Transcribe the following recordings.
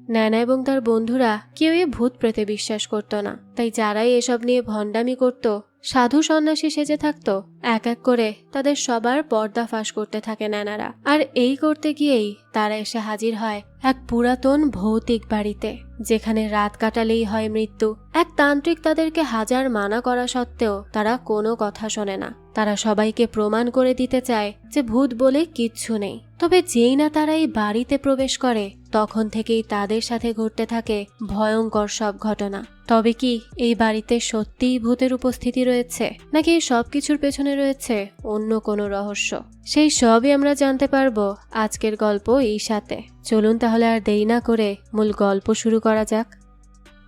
নানা এবং তার বন্ধুরা কেউই ভূত প্রেতে বিশ্বাস করত না, তাই যারাই এসব নিয়ে ভণ্ডামি করত, সাধু সন্ন্যাসী সেজে থাকতো, এক এক করে তাদের সবার পর্দা ফাঁস করতে থাকে নানারা। আর এই করতে গিয়েই তারা এসে হাজির হয় এক পুরাতন ভৌতিক বাড়িতে, যেখানে রাত কাটালেই হয় মৃত্যু। এক তান্ত্রিক তাদেরকে হাজার মানা করা সত্ত্বেও তারা কোনো কথা শোনে না। তারা সবাইকে প্রমাণ করে দিতে চায় যে ভূত বলে কিচ্ছু নেই। তবে যেই না তারা এই বাড়িতে প্রবেশ করে, তখন থেকেই তাদের সাথে ঘটতে থাকে ভয়ঙ্কর সব ঘটনা। তবে কি এই বাড়িতে সত্যিই ভূতের উপস্থিতি রয়েছে, নাকি এই সবকিছুর পেছনে রয়েছে অন্য কোনো রহস্য? সেই সবই আমরা জানতে পারবো আজকের গল্প এই সাথে। চলুন তাহলে আর দেরি না করে মূল গল্প শুরু করা যাক।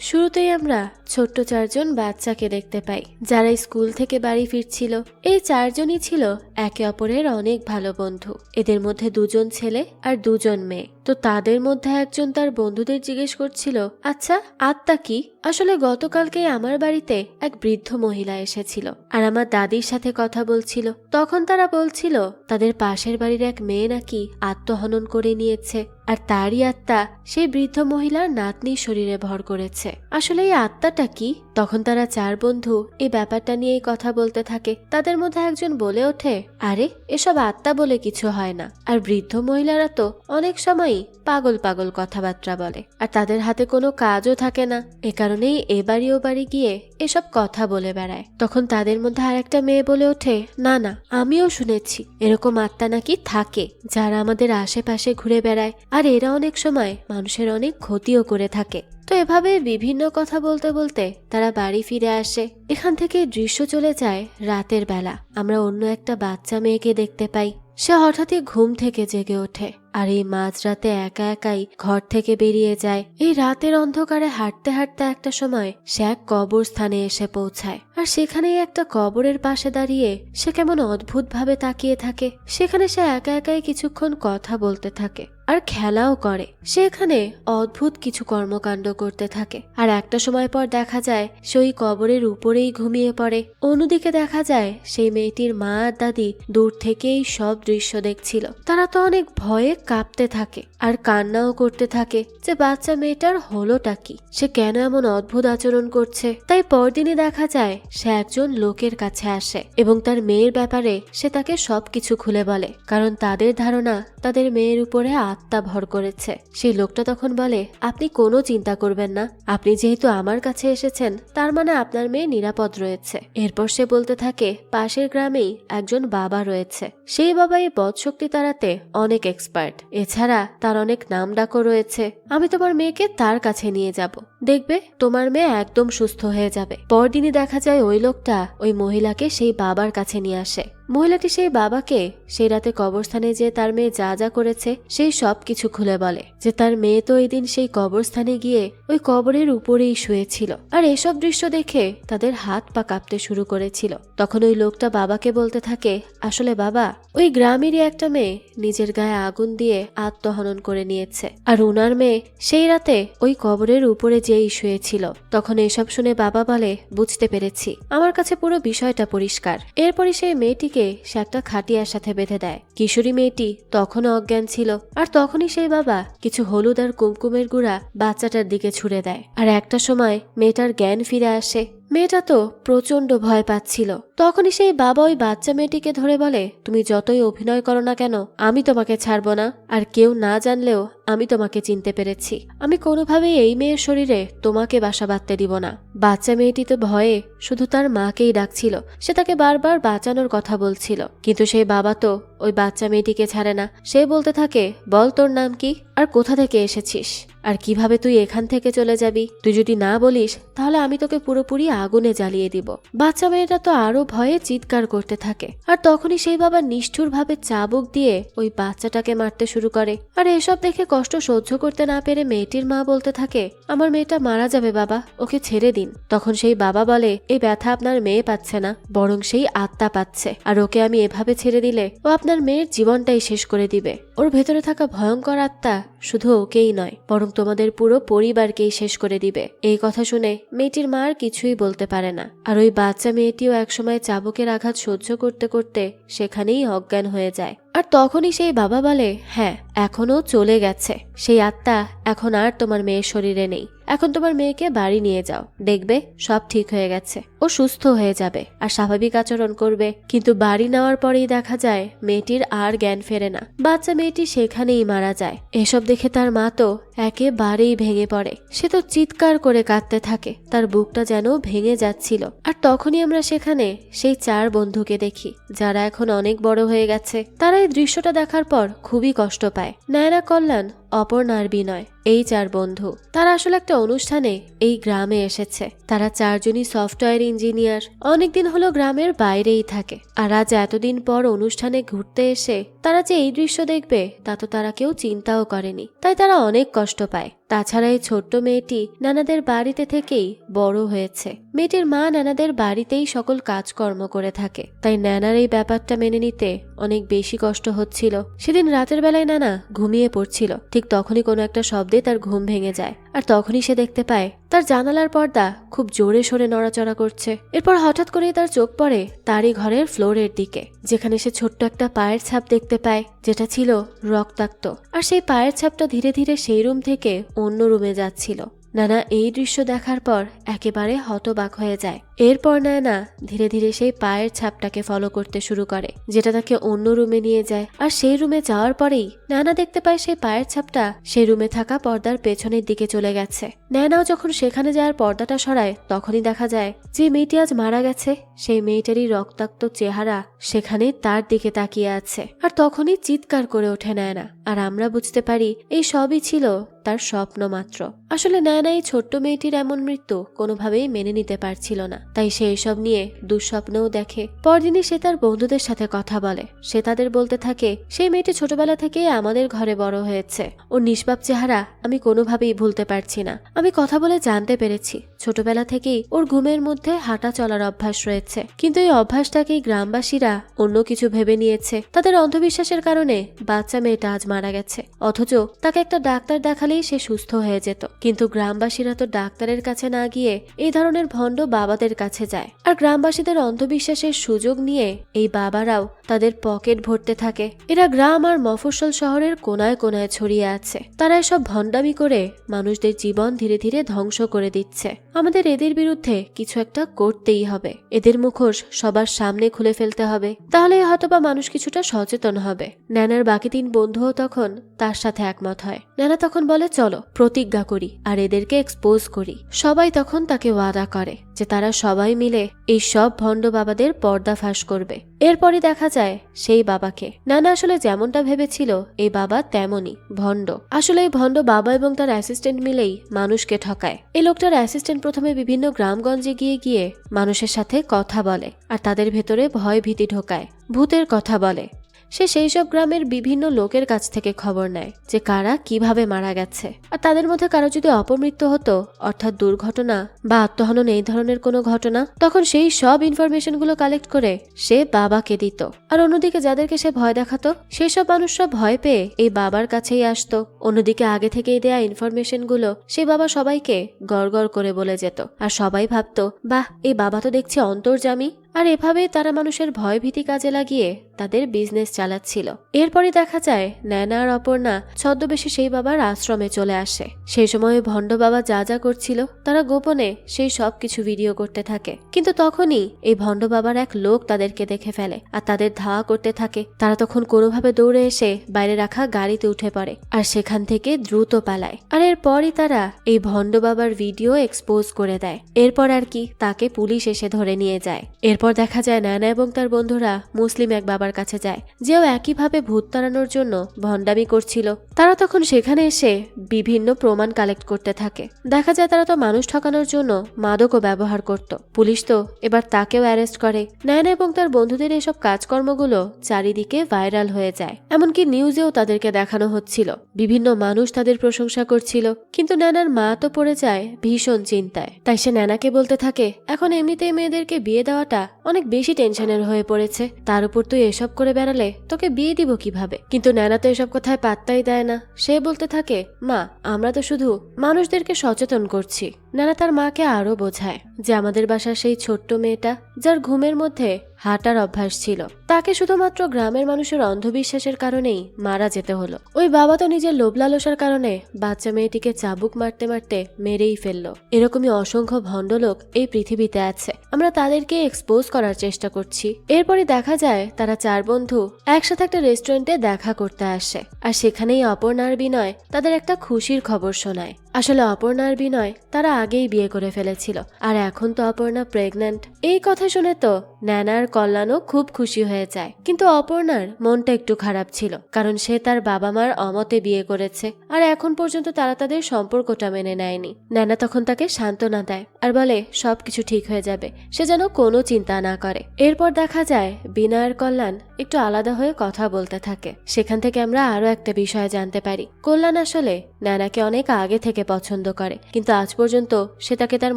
শুরুতেই আমরা ছোট্ট চারজন বাচ্চাকে দেখতে পাই, যারা স্কুল থেকে বাড়ি ফিরছিল। এই চারজনই ছিল একে অপরের অনেক ভালো বন্ধু। এদের মধ্যে দুজন ছেলে আর দুজন মেয়ে। তো তাদের মধ্যে একজন তার বন্ধুদের জিজ্ঞেস করছিল, আচ্ছা আত্মা কি? আসলে গতকালকেই আমার বাড়িতে এক বৃদ্ধ মহিলা এসেছিল আর আমার দাদির সাথে কথা বলছিল। তখন তারা বলছিল তাদের পাশের বাড়ির এক মেয়ে নাকি আত্মহনন করে নিয়েছে, আর তারই আত্মা সেই বৃদ্ধ মহিলার নাতনির শরীরে ভর করেছে। আসলে এই আত্মাটা কি? তখন তারা চার বন্ধু এই ব্যাপারটা নিয়েই কথা বলতে থাকে। তাদের মধ্যে একজন বলে ওঠে, আরে এসব আত্মা বলে কিছু হয় না, আর বৃদ্ধ মহিলারা তো অনেক সময়ই পাগল পাগল কথাবার্তা বলে, আর তাদের হাতে কোনো কাজও থাকে না। এ কারণেই এ বাড়ি ও বাড়ি গিয়ে এসব কথা বলে বেড়ায়। তখন তাদের মধ্যে আর একটা মেয়ে বলে ওঠে, না না, আমিও শুনেছি এরকম আত্মা নাকি থাকে যারা আমাদের আশেপাশে ঘুরে বেড়ায়, আর এরা অনেক সময় মানুষের অনেক ক্ষতিও করে থাকে। তো এভাবে বিভিন্ন কথা বলতে বলতে তারা বাড়ি ফিরে আসে। এখান থেকে দৃশ্য চলে যায় রাতের বেলা। আমরা অন্য একটা বাচ্চা মেয়েকে দেখতে পাই। সে হঠাৎই ঘুম থেকে জেগে ওঠে আর এই মাঝরাতে একা একাই ঘর থেকে বেরিয়ে যায়। এই রাতের অন্ধকারে হাঁটতে হাঁটতে একটা সময় সে এক কবরস্থানে এসে পৌঁছায়, আর সেখানেই একটা কবরের পাশে দাঁড়িয়ে সে কেমন অদ্ভুত ভাবে তাকিয়ে থাকে। সেখানে সে একা একাই কিছুক্ষণ কথা বলতে থাকে আর খেলাও করে। সে এখানে অদ্ভুত কিছু কর্মকাণ্ড করতে থাকে, আর একটা সময় পর দেখা যায় সে ওই কবরের উপরেই ঘুমিয়ে পড়ে। অন্যদিকে দেখা যায় সেই মেয়েটির মা আর দাদি দূর থেকেই সব দৃশ্য দেখছিল। তারা তো অনেক ভয়ে কাঁপতে থাকে আর কান্নাও করতে থাকে যে বাচ্চা মেয়েটার হলোটা কি, সে কেন এমন অদ্ভুত আচরণ করছে। তাই পরদিনই দেখা যায় সে একজন লোকের কাছে আসে এবং তার মেয়ের ব্যাপারে সে তাকে সবকিছু খুলে বলে, কারণ তাদের ধারণা তাদের মেয়ের উপরে আত্মা ভর করেছে। সেই লোকটা তখন বলে, আপনি কোনো চিন্তা করবেন না, আপনি যেহেতু আমার কাছে এসেছেন তার মানে আপনার মেয়ে নিরাপদ রয়েছে। এরপর সে বলতে থাকে পাশের গ্রামেই একজন বাবা রয়েছে, সেই বাবা এই বদশক্তি তাড়াতে অনেক এক্সপার্ট, এছাড়া তার অনেক নাম ডাকও রয়েছে। আমি তোমার মেয়েকে তার কাছে নিয়ে যাব, দেখবে তোমার মেয়ে একদম সুস্থ হয়ে যাবে। পরদিনই দেখা যায় ওই লোকটা ওই মহিলাকে সেই বাবার কাছে নিয়ে আসে। মহিলাটি সেই বাবাকে সেই রাতে কবরস্থানে যে তার মেয়ে যা যা করেছে সেই সব কিছু খুলে বলে, যে তার মেয়ে তো ওই দিন সেই কবরস্থানে গিয়ে ওই কবরের উপরেই শুয়েছিল, আর এসব দৃশ্য দেখে তাদের হাত পা কাঁপতে শুরু করেছিল। তখন ওই লোকটা বাবাকে বলতে থাকে, আসলে বাবা, ওই গ্রামেরই একটা মেয়ে নিজের গায়ে আগুন দিয়ে আত্মহনন করে নিয়েছে, আর উনার মেয়ে সেই রাতে ওই কবরের উপরে যেই শুয়েছিল। তখন এসব শুনে বাবা বলে, বুঝতে পেরেছি, আমার কাছে পুরো বিষয়টা পরিষ্কার। এরপরই সেই মেয়েটিকে সে একটা খাটিয়ার সাথে বেঁধে দেয়। কিশোরী মেয়েটি তখনও অজ্ঞান ছিল, আর তখনই সেই বাবা কিছু হলুদ আর কুমকুমের গুঁড়া বাচ্চাটার দিকে ছুড়ে দেয়, আর একটা সময় মেয়েটার জ্ঞান ফিরে আসে। মেয়েটা তো প্রচন্ড ভয় পাচ্ছিল। তখনই সেই বাবা ওই বাচ্চা মেয়েটিকে ধরে বলে, তুমি যতই অভিনয় করো না কেন, আমি তোমাকে ছাড়বো না, আর কেউ না জানলেও আমি তোমাকে চিনতে পেরেছি। আমি কোনোভাবেই এই মেয়ের শরীরে তোমাকে বাসা বাঁধতে দিব না। বাচ্চা মেয়েটি তো ভয়ে শুধু তার মাকেই ডাকছিল, সে তাকে বারবার বাঁচানোর কথা বলছিল, কিন্তু সেই বাবা তো ওই বাচ্চা মেয়েটিকে ছাড়ে না। সে বলতে থাকে, বল তোর নাম কি, আর কোথা থেকে এসেছিস, আর কিভাবে তুই এখান থেকে চলে যাবি? তুই যদি না বলিস তাহলে আমি তোকে পুরোপুরি আগুনে জ্বালিয়ে দিব। বাচ্চা মেয়েটা তো আরো ভয়ে চিৎকার করতে থাকে, আর তখনই সেই বাবা নিষ্ঠুর ভাবে চাবুক দিয়ে ওই বাচ্চাটাকে মারতে শুরু করে। আর এসব দেখে কষ্ট সহ্য করতে না পেরে মেয়েটির মা বলতে থাকে, আমার মেয়েটা মারা যাবে বাবা, ওকে ছেড়ে দিন। তখন সেই বাবা বলে, এই ব্যথা আপনার মেয়ে পাচ্ছে না, বরং সেই আত্মা পাচ্ছে, আর ওকে আমি এভাবে ছেড়ে দিলে ও আপনার মেয়ের জীবনটাই শেষ করে দিবে। ওর ভেতরে থাকা ভয়ঙ্কর আত্মা শুধু ওকেই নয়, বরং তোমাদের পুরো পরিবারকেই শেষ করে দিবে। এই কথা শুনে মেয়েটির মা আর কিছুই বলতে পারে না, আর ওই বাচ্চা মেয়েটিও একসময় চাবুকের আঘাত সহ্য করতে করতে সেখানেই অজ্ঞান হয়ে যায়। আর তখনই সেই বাবা বলে, হ্যাঁ এখনো চলে গেছে, সেই আত্মা এখন আর তোমার মেয়ের শরীরে নেই। এখন তোমার মেয়েকে বাড়ি নিয়ে যাও, দেখবে সব ঠিক হয়ে গেছে, ও সুস্থ হয়ে যাবে আর স্বাভাবিক আচরণ করবে। কিন্তু বাড়ি নেওয়ার পরেই দেখা যায় মেয়েটির আর জ্ঞান ফেরে না, বাচ্চা মেয়েটি সেখানেই মারা যায়। এসব দেখে তার মা তো একেবারেই ভেঙে পড়ে, সে তো চিৎকার করে কাঁদতে থাকে, তার বুকটা যেন ভেঙে যাচ্ছিল। আর তখনই আমরা সেখানে সেই 4 বন্ধুকে দেখি যারা এখন অনেক বড় হয়ে গেছে। তারা এই দৃশ্যটা দেখার পর খুবই কষ্ট পায়। নায়না, কল্যাণ, অপর্ণা আর বিনয়, এই 4 বন্ধু তারা আসলে একটা অনুষ্ঠানে এই গ্রামে এসেছে। তারা 4 জনই সফটওয়্যার ইঞ্জিনিয়ার, অনেকদিন হলো গ্রামের বাইরেই থাকে। আর আজ এতদিন পর অনুষ্ঠানে ঘুরতে এসে তারা যে এই দৃশ্য দেখবে তা তো তারা কেউ চিন্তাও করেনি, তাই তারা অনেক কষ্ট পায়। তাছাড়া এই ছোট্ট মেয়েটি নানাদের বাড়িতে থেকেই বড় হয়েছে। মেয়েটির মা নানাদের বাড়িতেই সকল কাজকর্ম করে থাকে, তাই নানার এই ব্যাপারটা মেনে নিতে অনেক বেশি কষ্ট হচ্ছিল। সেদিন রাতের বেলায় নানা ঘুমিয়ে পড়ছিল, ঠিক তখনই কোনো একটা শব্দে তার ঘুম ভেঙে যায়। আর তখনই সে দেখতে পায় তার জানালার পর্দা খুব জোরে সোরে নড়াচড়া করছে। এরপর হঠাৎ করেই তার চোখ পড়ে তারই ঘরের ফ্লোরের দিকে, যেখানে সে ছোট্ট একটা পায়ের ছাপ দেখতে পায়, যেটা ছিল রক্তাক্ত। আর সেই পায়ের ছাপটা ধীরে ধীরে সেই রুম থেকে অন্য রুমে যাচ্ছিল। নানা এই দৃশ্য দেখার পর একেবারে হতবাক হয়ে যায়। এরপর নায়না ধীরে ধীরে সেই পায়ের ছাপটাকে ফলো করতে শুরু করে, যেটা তাকে অন্য রুমে নিয়ে যায়। আর সেই রুমে যাওয়ার পরেই নায়না দেখতে পায় সেই পায়ের ছাপটা সেই রুমে থাকা পর্দার পেছনের দিকে চলে গেছে। নায়নাও যখন সেখানে যাওয়ার পর্দাটা সরায়, তখনই দেখা যায় যে মেয়েটি আজ মারা গেছে সেই মেয়েটারই রক্তাক্ত চেহারা সেখানে তার দিকে তাকিয়ে আছে। আর তখনই চিৎকার করে ওঠে নায়না। আর আমরা বুঝতে পারি এই সবই ছিল তার স্বপ্ন মাত্র। আসলে নায়না এই ছোট্ট মেয়েটির এমন মৃত্যু কোনোভাবেই মেনে নিতে পারছিল না, তাই সে এসব নিয়ে দুঃস্বপ্নও দেখে। পরদিনই সে তার বন্ধুদের সাথে কথা বলে। সে তাদের বলতে থাকে, সেই মেয়েটি ছোটবেলা থেকেই আমাদের ঘরে বড় হয়েছে, ওর নিষ্পাপ চেহারা আমি কোনোভাবেই ভুলতে পারছি না। আমি কথা বলে জানতে পেরেছি ছোটবেলা থেকেই ওর ঘুমের মধ্যে হাঁটা চলার অভ্যাস রয়েছে, কিন্তু এই অভ্যাসটাকেই গ্রামবাসীরা অন্য কিছু ভেবে নিয়েছে। তাদের অন্ধবিশ্বাসের কারণে বাচ্চা মেয়েটা আজ মারা গেছে, অথচ তাকে একটা ডাক্তার দেখালেই সে সুস্থ হয়ে যেত। কিন্তু গ্রামবাসীরা তো ডাক্তারের কাছে না গিয়ে এই ধরনের ভণ্ড বাবাদের কাছে যায়। আর গ্রামবাসীদের অন্ধবিশ্বাসের সুযোগ নিয়ে এই বাবারাও তাদের পকেট ভরতে থাকে। এরা গ্রাম আর মফস্বল শহরের কোনায় কোনায় ছড়িয়ে আছে। তারা এসব ভণ্ডামি করে মানুষদের জীবন ধীরে ধীরে ধ্বংস করে দিচ্ছে। আমাদের এদের বিরুদ্ধে কিছু একটা করতেই হবে, এদের মুখোশ সবার সামনে খুলে ফেলতে হবে, তাহলে হয়তোবা মানুষ কিছুটা সচেতন হবে। নানার বাকি 3 বন্ধুও তখন তার সাথে একমত হয়। নানা তখন বলে, চলো প্রতিজ্ঞা করি আর এদেরকে এক্সপোজ করি। সবাই তখন তাকে ওয়াদা করে যে তারা সবাই মিলে এই সব ভণ্ড বাবাদের পর্দা ফাঁস করবে। এরপরই দেখা যায় সেই বাবাকে। নানা আসলে যেমনটা ভেবেছিল এই বাবা তেমনই ভণ্ড। আসলে এই ভণ্ড বাবা এবং তার অ্যাসিস্ট্যান্ট মিলেই মানুষকে ঠকায়। এই লোকটার অ্যাসিস্ট্যান্ট প্রথমে বিভিন্ন গ্রামগঞ্জে গিয়ে গিয়ে মানুষের সাথে কথা বলে আর তাদের ভেতরে ভয় ভীতি ঢোকায়, ভূতের কথা বলে। সে সেই সব গ্রামের বিভিন্ন লোকের কাছ থেকে খবর নেয় যে কারা কিভাবে মারা গেছে, আর তাদের মধ্যে কারো যদি অপমৃত্যু হতো, অর্থাৎ দুর্ঘটনা বা আত্মহনন এই ধরনের কোনো ঘটনা, তখন সেই সব ইনফরমেশনগুলো কালেক্ট করে সে বাবাকে দিত। আর অন্যদিকে যাদেরকে সে ভয় দেখাতো সেই সব মানুষরা ভয় পেয়ে এই বাবার কাছেই আসতো। অন্যদিকে আগে থেকেই দেয়া ইনফরমেশনগুলো সেই বাবা সবাইকে গড়গড় করে বলে যেত। আর সবাই ভাবতো, বাহ, এই বাবা তো দেখছি অন্তর্যামী। আর এভাবেই তারা মানুষের ভয় ভীতি কাজে লাগিয়ে তাদের বিজনেস চালাচ্ছিল। এরপরে দেখা যায় নায়না আর অপর্ণা ছদ্মবেশে সেই বাবার আশ্রমে চলে আসে। সেই সময় ভণ্ড বাবা যা যা করছিল তারা গোপনে সেই সব কিছু ভিডিও করতে থাকে। কিন্তু তখনই এই ভণ্ড বাবার এক লোক তাদেরকে দেখে ফেলে আর তাদের ধাওয়া করতে থাকে। তারা তখন কোনোভাবে দৌড়ে এসে বাইরে রাখা গাড়িতে উঠে পড়ে আর সেখান থেকে দ্রুত পালায়। আর এরপরই তারা এই ভণ্ড বাবার ভিডিও এক্সপোজ করে দেয়। এরপর আর কি, তাকে পুলিশ এসে ধরে নিয়ে যায়। এরপর দেখা যায় নায়না এবং তার বন্ধুরা মুসলিম এক বাবার কাছে যায়, যেও একইভাবে ভূত তাড়ানোর জন্য ভণ্ডামি করছিল। তারা তখন সেখানে এসে বিভিন্ন প্রমাণ কালেক্ট করতে থাকে। দেখা যায় তারা তো মানুষ ঠকানোর জন্য মাদকও ব্যবহার করত। পুলিশ তো এবার তাকেও অ্যারেস্ট করে। নায়না এবং তার বন্ধুদের এসব কাজকর্মগুলো চারিদিকে ভাইরাল হয়ে যায়, এমনকি নিউজেও তাদেরকে দেখানো হচ্ছিল। বিভিন্ন মানুষ তাদের প্রশংসা করছিল। কিন্তু নায়নার মা তো পড়ে যায় ভীষণ চিন্তায়। তাই সে নায়নাকে বলতে থাকে, এখন এমনিতেই মেয়েদেরকে বিয়ে দেওয়াটা অনেক বেশি টেনশনের হয়ে পড়েছে, তার উপর তুই এসব করে বেড়ালে তোকে বিয়ে দিব কিভাবে? কিন্তু নায়না তো এসব কথায় পাত্তাই দেয় না। সে বলতে থাকে, মা, আমরা তো শুধু মানুষদেরকে সচেতন করছি। নানা তার মাকে আরো বোঝায় যে আমাদের বাসার সেই ছোট্ট মেয়েটা যার ঘুমের মধ্যে হাঁটার অভ্যাস ছিল, তাকে শুধুমাত্র গ্রামের মানুষের অন্ধবিশ্বাসের কারণেই মারা যেতে হলো। ওই বাবা তো নিজের লোভ লালসার কারণে বাচ্চা মেয়েটিকে চাবুক মারতে মারতে মেরেই ফেললো। এরকমই অসংখ্য ভণ্ডলোক এই পৃথিবীতে আছে, আমরা তাদেরকে এক্সপোজ করার চেষ্টা করছি। এরপরে দেখা যায় তারা 4 বন্ধু একসাথে একটা রেস্টুরেন্টে দেখা করতে আসে, আর সেখানেই অপর্ণা আর বিনয় তাদের একটা খুশির খবর শোনায়। আসলে অপর্ণা আর বিনয় তারা আগেই বিয়ে করে ফেলেছিল, আর এখন তো অপর্ণা প্রেগন্যান্ট। এই কথা শুনে তো ন্যানা আর কল্যাণও খুব খুশি হয়ে যায়, কিন্তু অপর্ণার মনটা একটু খারাপ ছিল, কারণ সে তার বাবা মার অমতে বিয়ে করেছে, আর এখন পর্যন্ত তারা তাদের সম্পর্কটা মেনে নেয়নি। ন্যানা তখন তাকে সান্ত্বনা দেয় আর বলে সবকিছু ঠিক হয়ে যাবে, সে যেন কোনো চিন্তা না করে। এরপর দেখা যায় বিনয় আর কল্যাণ একটু আলাদা হয়ে কথা বলতে থাকে। সেখান থেকে আমরা আরো একটা বিষয় জানতে পারি, কল্যাণ আসলে ন্যানাকে অনেক আগে থেকে পছন্দ করে, কিন্তু আজ পর্যন্ত সে তাকে তার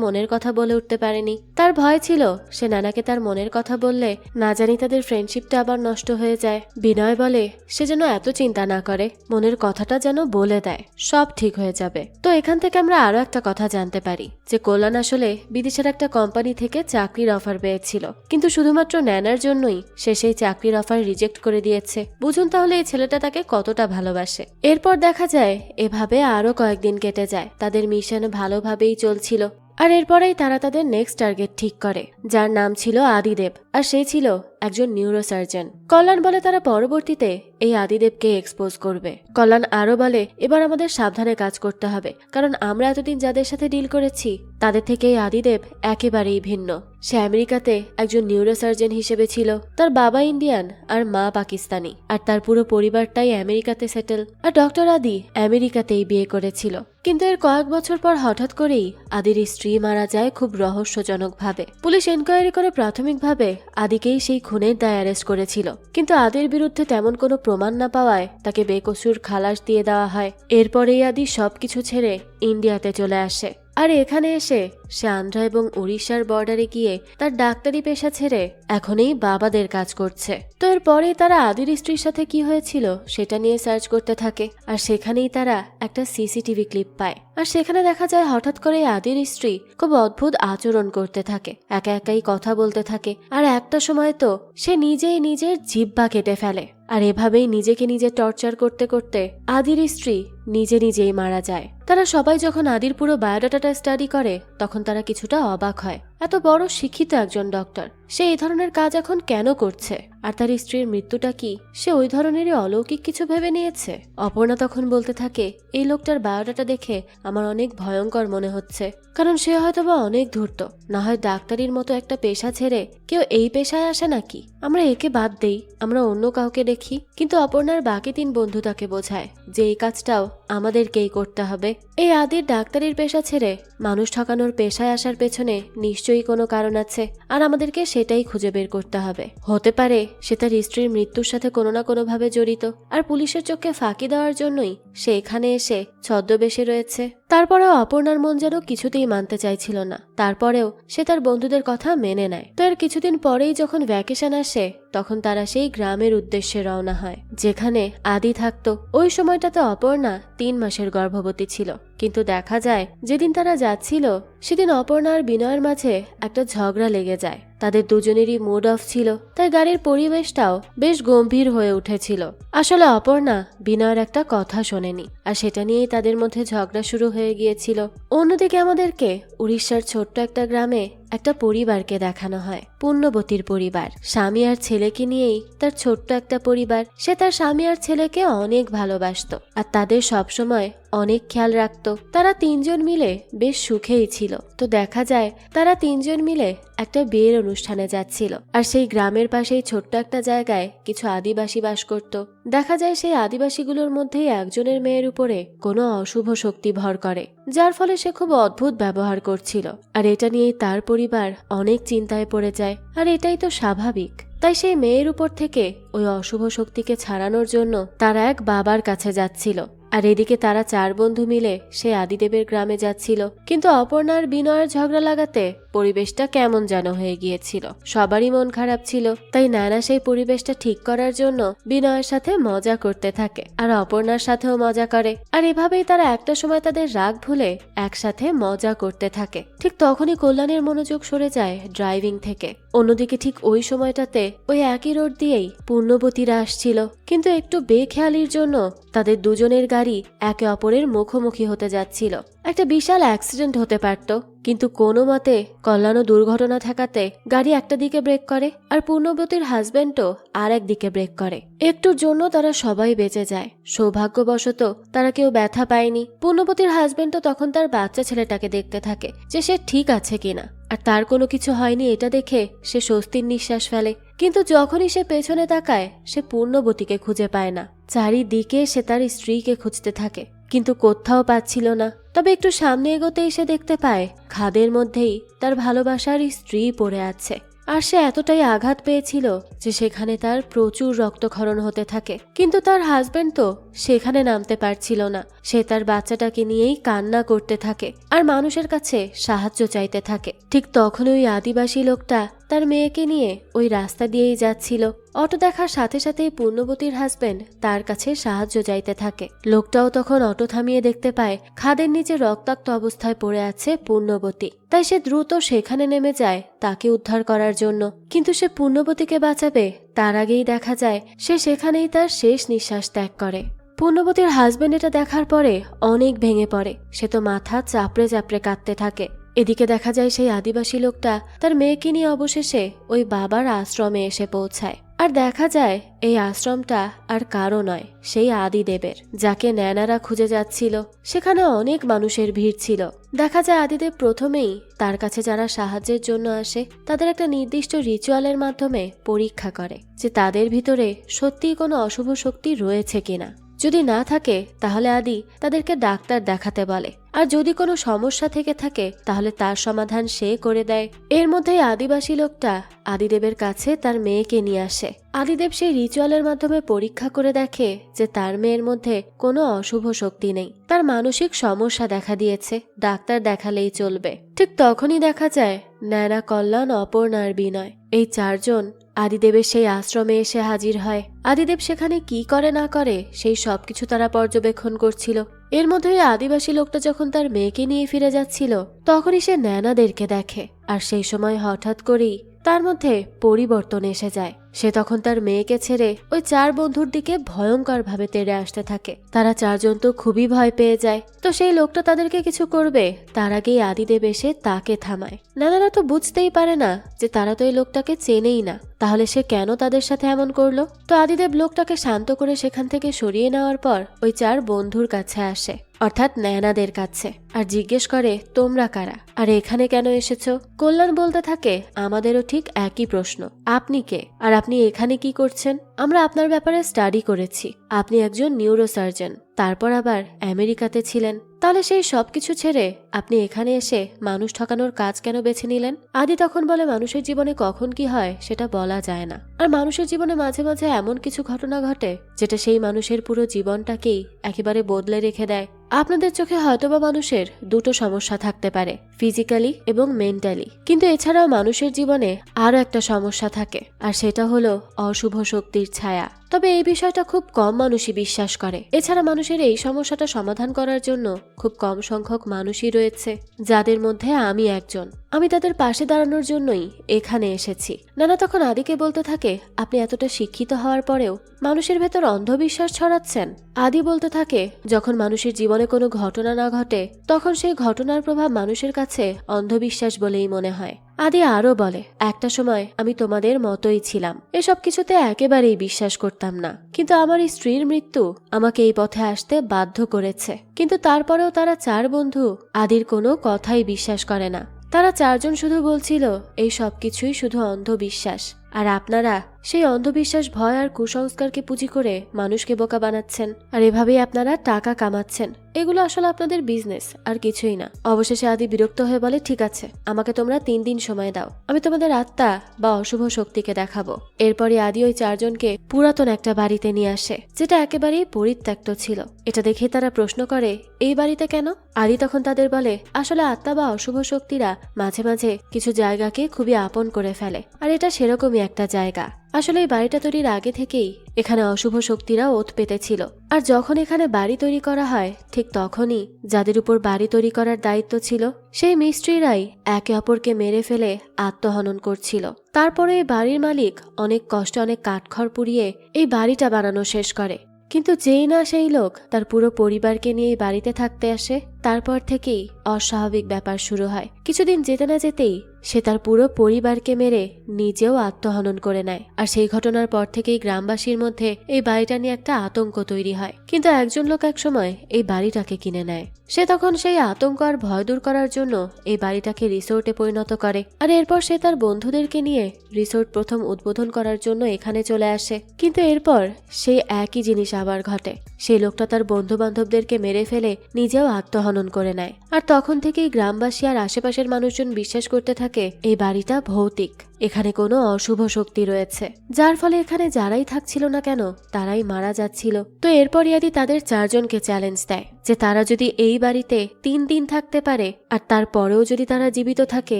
মনের কথা বলে উঠতে পারেনি। তার ভয় ছিল সে নানাকে তার মনের কথা বললে না জানি তাদের ফ্রেন্ডশিপটা আবার নষ্ট হয়ে যায়। বিনয় বলে সে যেন এত চিন্তা না করে, মনের কথাটা যেন বলে দেয়, সব ঠিক হয়ে যাবে। তো এখান থেকে আমরা আরো একটা কথা জানতে পারি যে কল্যাণ আসলে বিদেশের একটা কোম্পানি থেকে চাকরির অফার পেয়েছিল, কিন্তু শুধুমাত্র ন্যানার জন্যই সে সেই চাকরির অফার রিজেক্ট করে দিয়েছে। বুঝুন তাহলে এই ছেলেটা তাকে কতটা ভালোবাসে। এরপর দেখা যায় এভাবে আরো কয়েকদিন কেটে যায়, তাদের মিশন ভালোভাবেই চলছিল। আর এরপরেই তারা তাদের নেক্সট টার্গেট ঠিক করে, যার নাম ছিল আদিদেব, আর সে ছিল একজন নিউরোসার্জন। কল্যাণ বলে তারা পরবর্তীতে এই আদিদেবকে এক্সপোজ করবে। কল্যাণ আরো বলে এবার আমাদের সাবধানে কাজ করতে হবে, কারণ আমরা এতদিন যাদের সাথে ডিল করেছি তাদের থেকে এই আদিদেব একেবারেই ভিন্ন। সে আমেরিকাতে একজন নিউরোসার্জন হিসেবে ছিল, তার বাবা ইন্ডিয়ান আর মা পাকিস্তানি, আর তার পুরো পরিবারটাই আমেরিকাতে সেটেল। আর ডক্টর আদি আমেরিকাতেই বিয়ে করেছিল, কিন্তু এর কয়েক বছর পর হঠাৎ করেই আদির স্ত্রী মারা যায় খুব রহস্যজনকভাবে। পুলিশ এনকোয়ারি করে প্রাথমিকভাবে আদিকেই সেই খুনের দায় অ্যারেস্ট করেছিল, কিন্তু আদির বিরুদ্ধে তেমন কোনো প্রমাণ না পাওয়ায় তাকে বেকসুর খালাস দিয়ে দেওয়া হয়। এরপরেই আদি সবকিছু ছেড়ে ইন্ডিয়াতে চলে আসে, আর এখানে এসে সে আন্ধ্রা এবং উড়িষ্যার বর্ডারে গিয়ে তার ডাক্তারি পেশা ছেড়ে এখন এই বাবাদের কাজ করছে। তো এরপরে তারা আদির স্ত্রীর সাথে কি হয়েছিল সেটা নিয়ে সার্চ করতে থাকে, আর সেখানেই তারা একটা সিসিটিভি ক্লিপ পায়। আর সেখানে দেখা যায় হঠাৎ করে আদির স্ত্রী খুব অদ্ভুত আচরণ করতে থাকে, একা একাই কথা বলতে থাকে, আর একটা সময় তো সে নিজেই নিজের জিহ্বা কেটে ফেলে। আর এভাবেই নিজেকে নিজে টর্চার করতে করতে আদির স্ত্রী নিজে নিজেই মারা যায়। তারা সবাই যখন আদির পুরো বায়োডাটাটা স্টাডি করে তখন তারা কিছুটা অবাক হয়, এত বড় শিক্ষিত একজন ডক্টর সে এই ধরনের কাজ এখন কেন করছে, আর তার স্ত্রীর মৃত্যুটা কি সে ওই ধরনেরই অলৌকিক কিছু ভেবে নিয়েছে। অপর্ণা তখন বলতে থাকে এই লোকটার বায়োডাটা দেখে আমার অনেক ভয়ঙ্কর মনে হচ্ছে, কারণ সে হয়তোবা অনেক ধূর্ত, না হয় ডাক্তারির মতো একটা পেশা ছেড়ে কেউ এই পেশায় আসে নাকি। আমরা একে বাদ দেই, আমরা অন্য কাউকে দেখি। কিন্তু অপর্ণার বাকি 3 বন্ধু তাকে বোঝায় যে এই কাজটাও আমাদেরকেই করতে হবে। এই আদির ডাক্তারির পেশা ছেড়ে মানুষ ঠকানোর পেশায় আসার পেছনে নিশ্চয়ই কোনো কারণ আছে, আর আমাদেরকে সেটাই খুঁজে বের করতে হবে। হতে পারে সে তার স্ত্রীর মৃত্যুর সাথে কোনো না কোনো ভাবে জড়িত, আর পুলিশের চোখে ফাঁকি দেওয়ার জন্যই সে এখানে এসে ছদ্মবেশে রয়েছে। তারপরেও অপর্ণার মন যেন কিছুতেই মানতে চাইছিল না, তারপরেও সে তার বন্ধুদের কথা মেনে নেয়। তো এর কিছুদিন পরেই যখন ভ্যাকেশন আসে তখন তারা সেই গ্রামের উদ্দেশ্যে রওনা হয় যেখানে আদি থাকতো। ওই সময়টাতে অপর্ণা 3 মাসের গর্ভবতী ছিল, কিন্তু দেখা যায় যেদিন তারা যাচ্ছিল সেদিন অপর্ণা আর বিনয়ের মাঝে একটা ঝগড়া লেগে যায়। তাদের দুজনেরই মুড অফ ছিল, তাই গাড়ির পরিবেশটাও বেশ গম্ভীর হয়ে উঠেছিল। আসলে অপর্ণা বিনয়ের একটা কথা শোনেনি, আর সেটা নিয়েই তাদের মধ্যে ঝগড়া শুরু হয়ে গিয়েছিল। অন্যদিকে আমাদেরকে উড়িষ্যার ছোট্ট একটা গ্রামে একটা পরিবারকে দেখানো হয়, পুণ্যবতীর পরিবার। স্বামী আর ছেলেকে নিয়েই তার ছোট্ট একটা পরিবার। সে তার স্বামী আর ছেলেকে অনেক ভালোবাসতো, আর তাদের সবসময় অনেক খেয়াল রাখতো। তারা 3 জন মিলে বেশ সুখেই ছিল। তো দেখা যায় তারা 3 জন মিলে একটা বিয়ের অনুষ্ঠানে যাচ্ছিল, আর সেই গ্রামের পাশেই ছোট্ট একটা জায়গায় কিছু আদিবাসী বাস করত। দেখা যায় সেই আদিবাসীগুলোর মধ্যেই একজনের মেয়ের উপরে কোনো অশুভ শক্তি ভর করে, যার ফলে সে খুব অদ্ভুত ব্যবহার করছিল। আর এটা নিয়েই তার পরিবার অনেক চিন্তায় পড়ে যায়, আর এটাই তো স্বাভাবিক। তাই সেই মেয়ের উপর থেকে ওই অশুভ শক্তিকে ছাড়ানোর জন্য তারা এক বাবার কাছে যাচ্ছিল। আর এদিকে তারা 4 বন্ধু মিলে সে আদিদেবের গ্রামে যাচ্ছিল, কিন্তু অপর্ণা আর বিনয়ের ঝগড়া লাগাতে পরিবেশটা কেমন যেন হয়ে গিয়েছিল। সবারই মন খারাপ ছিল, তাই নানা সেই পরিবেশটা ঠিক করার জন্য বিনয়ের সাথে মজা করতে থাকে আর অপর্ণার সাথেও মজা করে। আর এভাবেই তারা একটা সময় তাদের রাগ ভুলে একসাথে মজা করতে থাকে। ঠিক তখনই কল্যাণের মনোযোগ সরে যায় ড্রাইভিং থেকে। অন্যদিকে ঠিক ওই সময়টাতে ওই একই রোড দিয়েই পূর্ণবতীরা আসছিল, কিন্তু একটু বেখেয়ালির জন্য তাদের দুজনের গাড়ি একে অপরের মুখোমুখি হতে যাচ্ছিল। একটা বিশাল অ্যাক্সিডেন্ট হতে পারত, কিন্তু কোনো মতে কল্যাণ দুর্ঘটনা ঠেকাতে গাড়ি একটা দিকে ব্রেক করে আর পূর্ণবতীর হাজবেন্ডও আর একদিকে ব্রেক করে। একটুর জন্য তারা সবাই বেঁচে যায়। সৌভাগ্যবশত তারা কেউ ব্যথা পায়নি। পূর্ণবতীর হাজবেন্ডও তখন তার বাচ্চা ছেলেটাকে দেখতে থাকে যে সে ঠিক আছে কিনা, আর তার কোনো কিছু হয়নি এটা দেখে সে স্বস্তির নিঃশ্বাস ফেলে। কিন্তু যখনই সে পেছনে তাকায় সে পূর্ণবতীকে খুঁজে পায় না। চারিদিকে সে তার স্ত্রীকে খুঁজতে থাকে, কিন্তু কোথাও পাচ্ছিল না। তবে একটু সামনে এগোতেই সে দেখতে পায় খাদের মধ্যেই তার ভালোবাসার স্ত্রী পড়ে আছে। আর সে এতটাই আঘাত পেয়েছিল যে সেখানে তার প্রচুর রক্তক্ষরণ হতে থাকে, কিন্তু তার হাজবেন্ড তো সেখানে নামতে পারছিল না। সে তার বাচ্চাটাকে নিয়েই কান্না করতে থাকে আর মানুষের কাছে সাহায্য চাইতে থাকে। ঠিক তখন ওই আদিবাসী লোকটা তার মেয়েকে নিয়ে ওই রাস্তা দিয়েই যাচ্ছিল। অটো দেখার সাথে সাথেই পূর্ণবতীর হাজবেন্ড তার কাছে সাহায্য চাইতে থাকে। লোকটাও তখন অটো থামিয়ে দেখতে পায় খাদের নিচে রক্তাক্ত অবস্থায় পড়ে আছে পূর্ণবতী। তাই সে দ্রুত সেখানে নেমে যায় তাকে উদ্ধার করার জন্য। কিন্তু সে পূর্ণবতীকে বাঁচাবে তার আগেই দেখা যায় সে সেখানেই তার শেষ নিঃশ্বাস ত্যাগ করে। পূর্ণবতীর হাজবেন্ড এটা দেখার পরে অনেক ভেঙে পড়ে। সে তো মাথা চাপড়ে চাপড়ে কাঁদতে থাকে। এদিকে দেখা যায় সেই আদিবাসী লোকটা তার মেয়েকে নিয়ে অবশেষে ওই বাবার আশ্রমে এসে পৌঁছায়। আর দেখা যায় এই আশ্রমটা আর কারো নয়, সেই আদিদেবের, যাকে ন্যানারা খুঁজে যাচ্ছিল। সেখানে অনেক মানুষের ভিড় ছিল। দেখা যায় আদিদেব প্রথমেই তার কাছে যারা সাহায্যের জন্য আসে তাদের একটা নির্দিষ্ট রিচুয়ালের মাধ্যমে পরীক্ষা করে যে তাদের ভিতরে সত্যিই কোনো অশুভ শক্তি রয়েছে কিনা। যদি না থাকে তাহলে আদি তাদেরকে ডাক্তার দেখাতে বলে, আর যদি কোনো সমস্যা থেকে থাকে তাহলে তার সমাধান সে করে দেয়। এর মধ্যেই আদিবাসী লোকটা আদিদেবের কাছে তার মেয়েকে নিয়ে আসে। আদিদেব সেই রিচুয়ালের মাধ্যমে পরীক্ষা করে দেখে যে তার মেয়ের মধ্যে কোনো অশুভ শক্তি নেই, তার মানসিক সমস্যা দেখা দিয়েছে, ডাক্তার দেখালেই চলবে। ঠিক তখনই দেখা যায় ন্যানা, কল্যাণ, অপর্ণা আর বিনয় এই 4 জন আদিদেবের সেই আশ্রমে এসে হাজির হয়। আদিদেব সেখানে কি করে না করে সেই সবকিছু তারা পর্যবেক্ষণ করছিল। এর মধ্যে আদিবাসী লোকটা যখন তার মেয়েকে নিয়ে ফিরে যাচ্ছিল তখনই সে ন্যানাদেরকে দেখে, আর সেই সময় হঠাৎ করেই তার মধ্যে পরিবর্তন এসে যায়। সে তখন তার মেয়েকে ছেড়ে ওই 4 বন্ধুর দিকে ভয়ঙ্কর ভাবে তেড়ে আসতে থাকে। তারা 4 জন তো খুবই ভয় পেয়ে যায়। তো সেই লোকটা তাদেরকে কিছু করবে তার আগেই আদিদেব এসে তাকে থামায়। নানারা তো বুঝতেই পারে না যে তারা তো এই লোকটাকে চেনেই না, তাহলে সে কেন তাদের সাথে এমন করলো। তো আদিদেব লোকটাকে শান্ত করে সেখান থেকে সরিয়ে নেওয়ার পর ওই 4 বন্ধুর কাছে আসে, অর্থাৎ ন্যানাদের কাছে, আর জিজ্ঞেস করে তোমরা কারা আর এখানে কেন এসেছো। কল্যাণ বলতে থাকে আমাদেরও ঠিক একই প্রশ্ন, আপনি কে আর আপনি এখানে কি করছেন। আমরা আপনার ব্যাপারে স্টাডি করেছি, আপনি একজন নিউরোসার্জন, তারপর আবার আমেরিকাতে ছিলেন। তাহলে সেই সবকিছু ছেড়ে আপনি এখানে এসে মানুষ ঠকানোর কাজ কেন বেছে নিলেন। আদি তখন বলে মানুষের জীবনে কখন কি হয় সেটা বলা যায় না, আর মানুষের জীবনে মাঝে মাঝে এমন কিছু ঘটনা ঘটে যেটা সেই মানুষের পুরো জীবনটাকেই একেবারে বদলে রেখে দেয়। আপনাদের চোখে হয়তোবা মানুষের 2টো সমস্যা থাকতে পারে, ফিজিক্যালি এবং মেন্টালি, কিন্তু এছাড়াও মানুষের জীবনে আরো একটা সমস্যা থাকে, আর সেটা হলো অশুভ শক্তির ছায়া। তবে এই বিষয়টা খুব কম মানুষই বিশ্বাস করে। এছাড়া মানুষের এই সমস্যাটা সমাধান করার জন্য খুব কম সংখ্যক মানুষই রয়েছে, যাদের মধ্যে আমি একজন। আমি তাদের পাশে দাঁড়ানোর জন্যই এখানে এসেছি। নানা তখন আদিকে বলতে থাকে আপনি এতটা শিক্ষিত হওয়ার পরেও মানুষের ভেতর অন্ধবিশ্বাস ছড়াচ্ছেন। আদি বলতে থাকে যখন মানুষের জীবনে কোনো ঘটনা না ঘটে তখন সেই ঘটনার প্রভাব মানুষের কাছে অন্ধবিশ্বাস বলেই মনে হয়। আদি আরো বলে একটা সময় আমি তোমাদের মতোই ছিলাম, এসব কিছুতে একেবারেই বিশ্বাস করতাম না, কিন্তু আমার স্ত্রীর মৃত্যু আমাকে এই পথে আসতে বাধ্য করেছে। কিন্তু তারপরেও তারা 4 বন্ধু আদির কোনো কথাই বিশ্বাস করে না। তারা 4 জন শুধু বলছিল এই সবকিছুই শুধু অন্ধবিশ্বাস, আর আপনারা সেই অন্ধবিশ্বাস, ভয় আর কুসংস্কারকে পুঁজি করে মানুষকে বোকা বানাচ্ছেন, আর এভাবেই আপনারা টাকা কামাচ্ছেন। এগুলো আসলে আপনাদের বিজনেস, আর কিছুই না। অবশেষে আদি বিরক্ত হয়ে বলে, ঠিক আছে, আমাকে তোমরা 3 দিন সময় দাও, আমি তোমাদের আত্মা বা অশুভ শক্তিকে দেখাবো। এরপরে আদি ওই 4 জনকে পুরাতন একটা বাড়িতে নিয়ে আসে, যেটা একেবারেই পরিত্যক্ত ছিল। এটা দেখে তারা প্রশ্ন করে, এই বাড়িতে কেন? আদি তখন তাদের বলে, আসলে আত্মা বা অশুভ শক্তিরা মাঝে মাঝে কিছু জায়গাকে খুবই আপন করে ফেলে, আর এটা সেরকমই একটা জায়গা। আসলে এই বাড়িটা তৈরির আগে থেকেই এখানে অশুভ শক্তিরা ওত পেতেছিল, আর যখন এখানে বাড়ি তৈরি করা হয় ঠিক তখনই যাদের উপর বাড়ি তৈরি করার দায়িত্ব ছিল সেই মিস্ত্রিরাই একে অপরকে মেরে ফেলে আত্মহনন করছিল। তারপরে এই বাড়ির মালিক অনেক কষ্টে অনেক কাঠখড় পুড়িয়ে এই বাড়িটা বানানো শেষ করে। কিন্তু যেই না সেই লোক তার পুরো পরিবারকে নিয়ে এই বাড়িতে থাকতে আসে, তারপর থেকেই অস্বাভাবিক ব্যাপার শুরু হয়। কিছুদিন যেতে না যেতেই সে তার পুরো পরিবারকে মেরে নিজেও আত্মহনন করে নেয়। আর সেই ঘটনার পর থেকেই গ্রামবাসীর মধ্যে এই বাড়িটা নিয়ে একটা আতঙ্ক তৈরি হয়। কিন্তু একজন লোক একসময় এই বাড়িটাকে কিনে নেয়। সে তখন সেই আতঙ্ক আর ভয় দূর করার জন্য এই বাড়িটাকে রিসোর্টে পরিণত করে। আর এরপর সে তার বন্ধুদেরকে নিয়ে রিসোর্ট প্রথম উদ্বোধন করার জন্য এখানে চলে আসে। কিন্তু এরপর সেই একই জিনিস আবার ঘটে। সেই লোকটা তার বন্ধু বান্ধবদেরকে মেরে ফেলে নিজেও আত্মহনন করে নেয়। আর তখন থেকেই গ্রামবাসী আর আশেপাশের মানুষজন বিশ্বাস করতে থাকে এই বাড়িটা ভৌতিক, এখানে কোনো অশুভ শক্তি রয়েছে, যার ফলে এখানে যারাই থাকছিল না কেন তারাই মারা যাচ্ছিল। তো এরপর ইয়াদি তাদের 4 জনকে চ্যালেঞ্জ দেয় যে তারা যদি এই বাড়িতে 3 দিন থাকতে পারে আর তারপরেও যদি তারা জীবিত থাকে,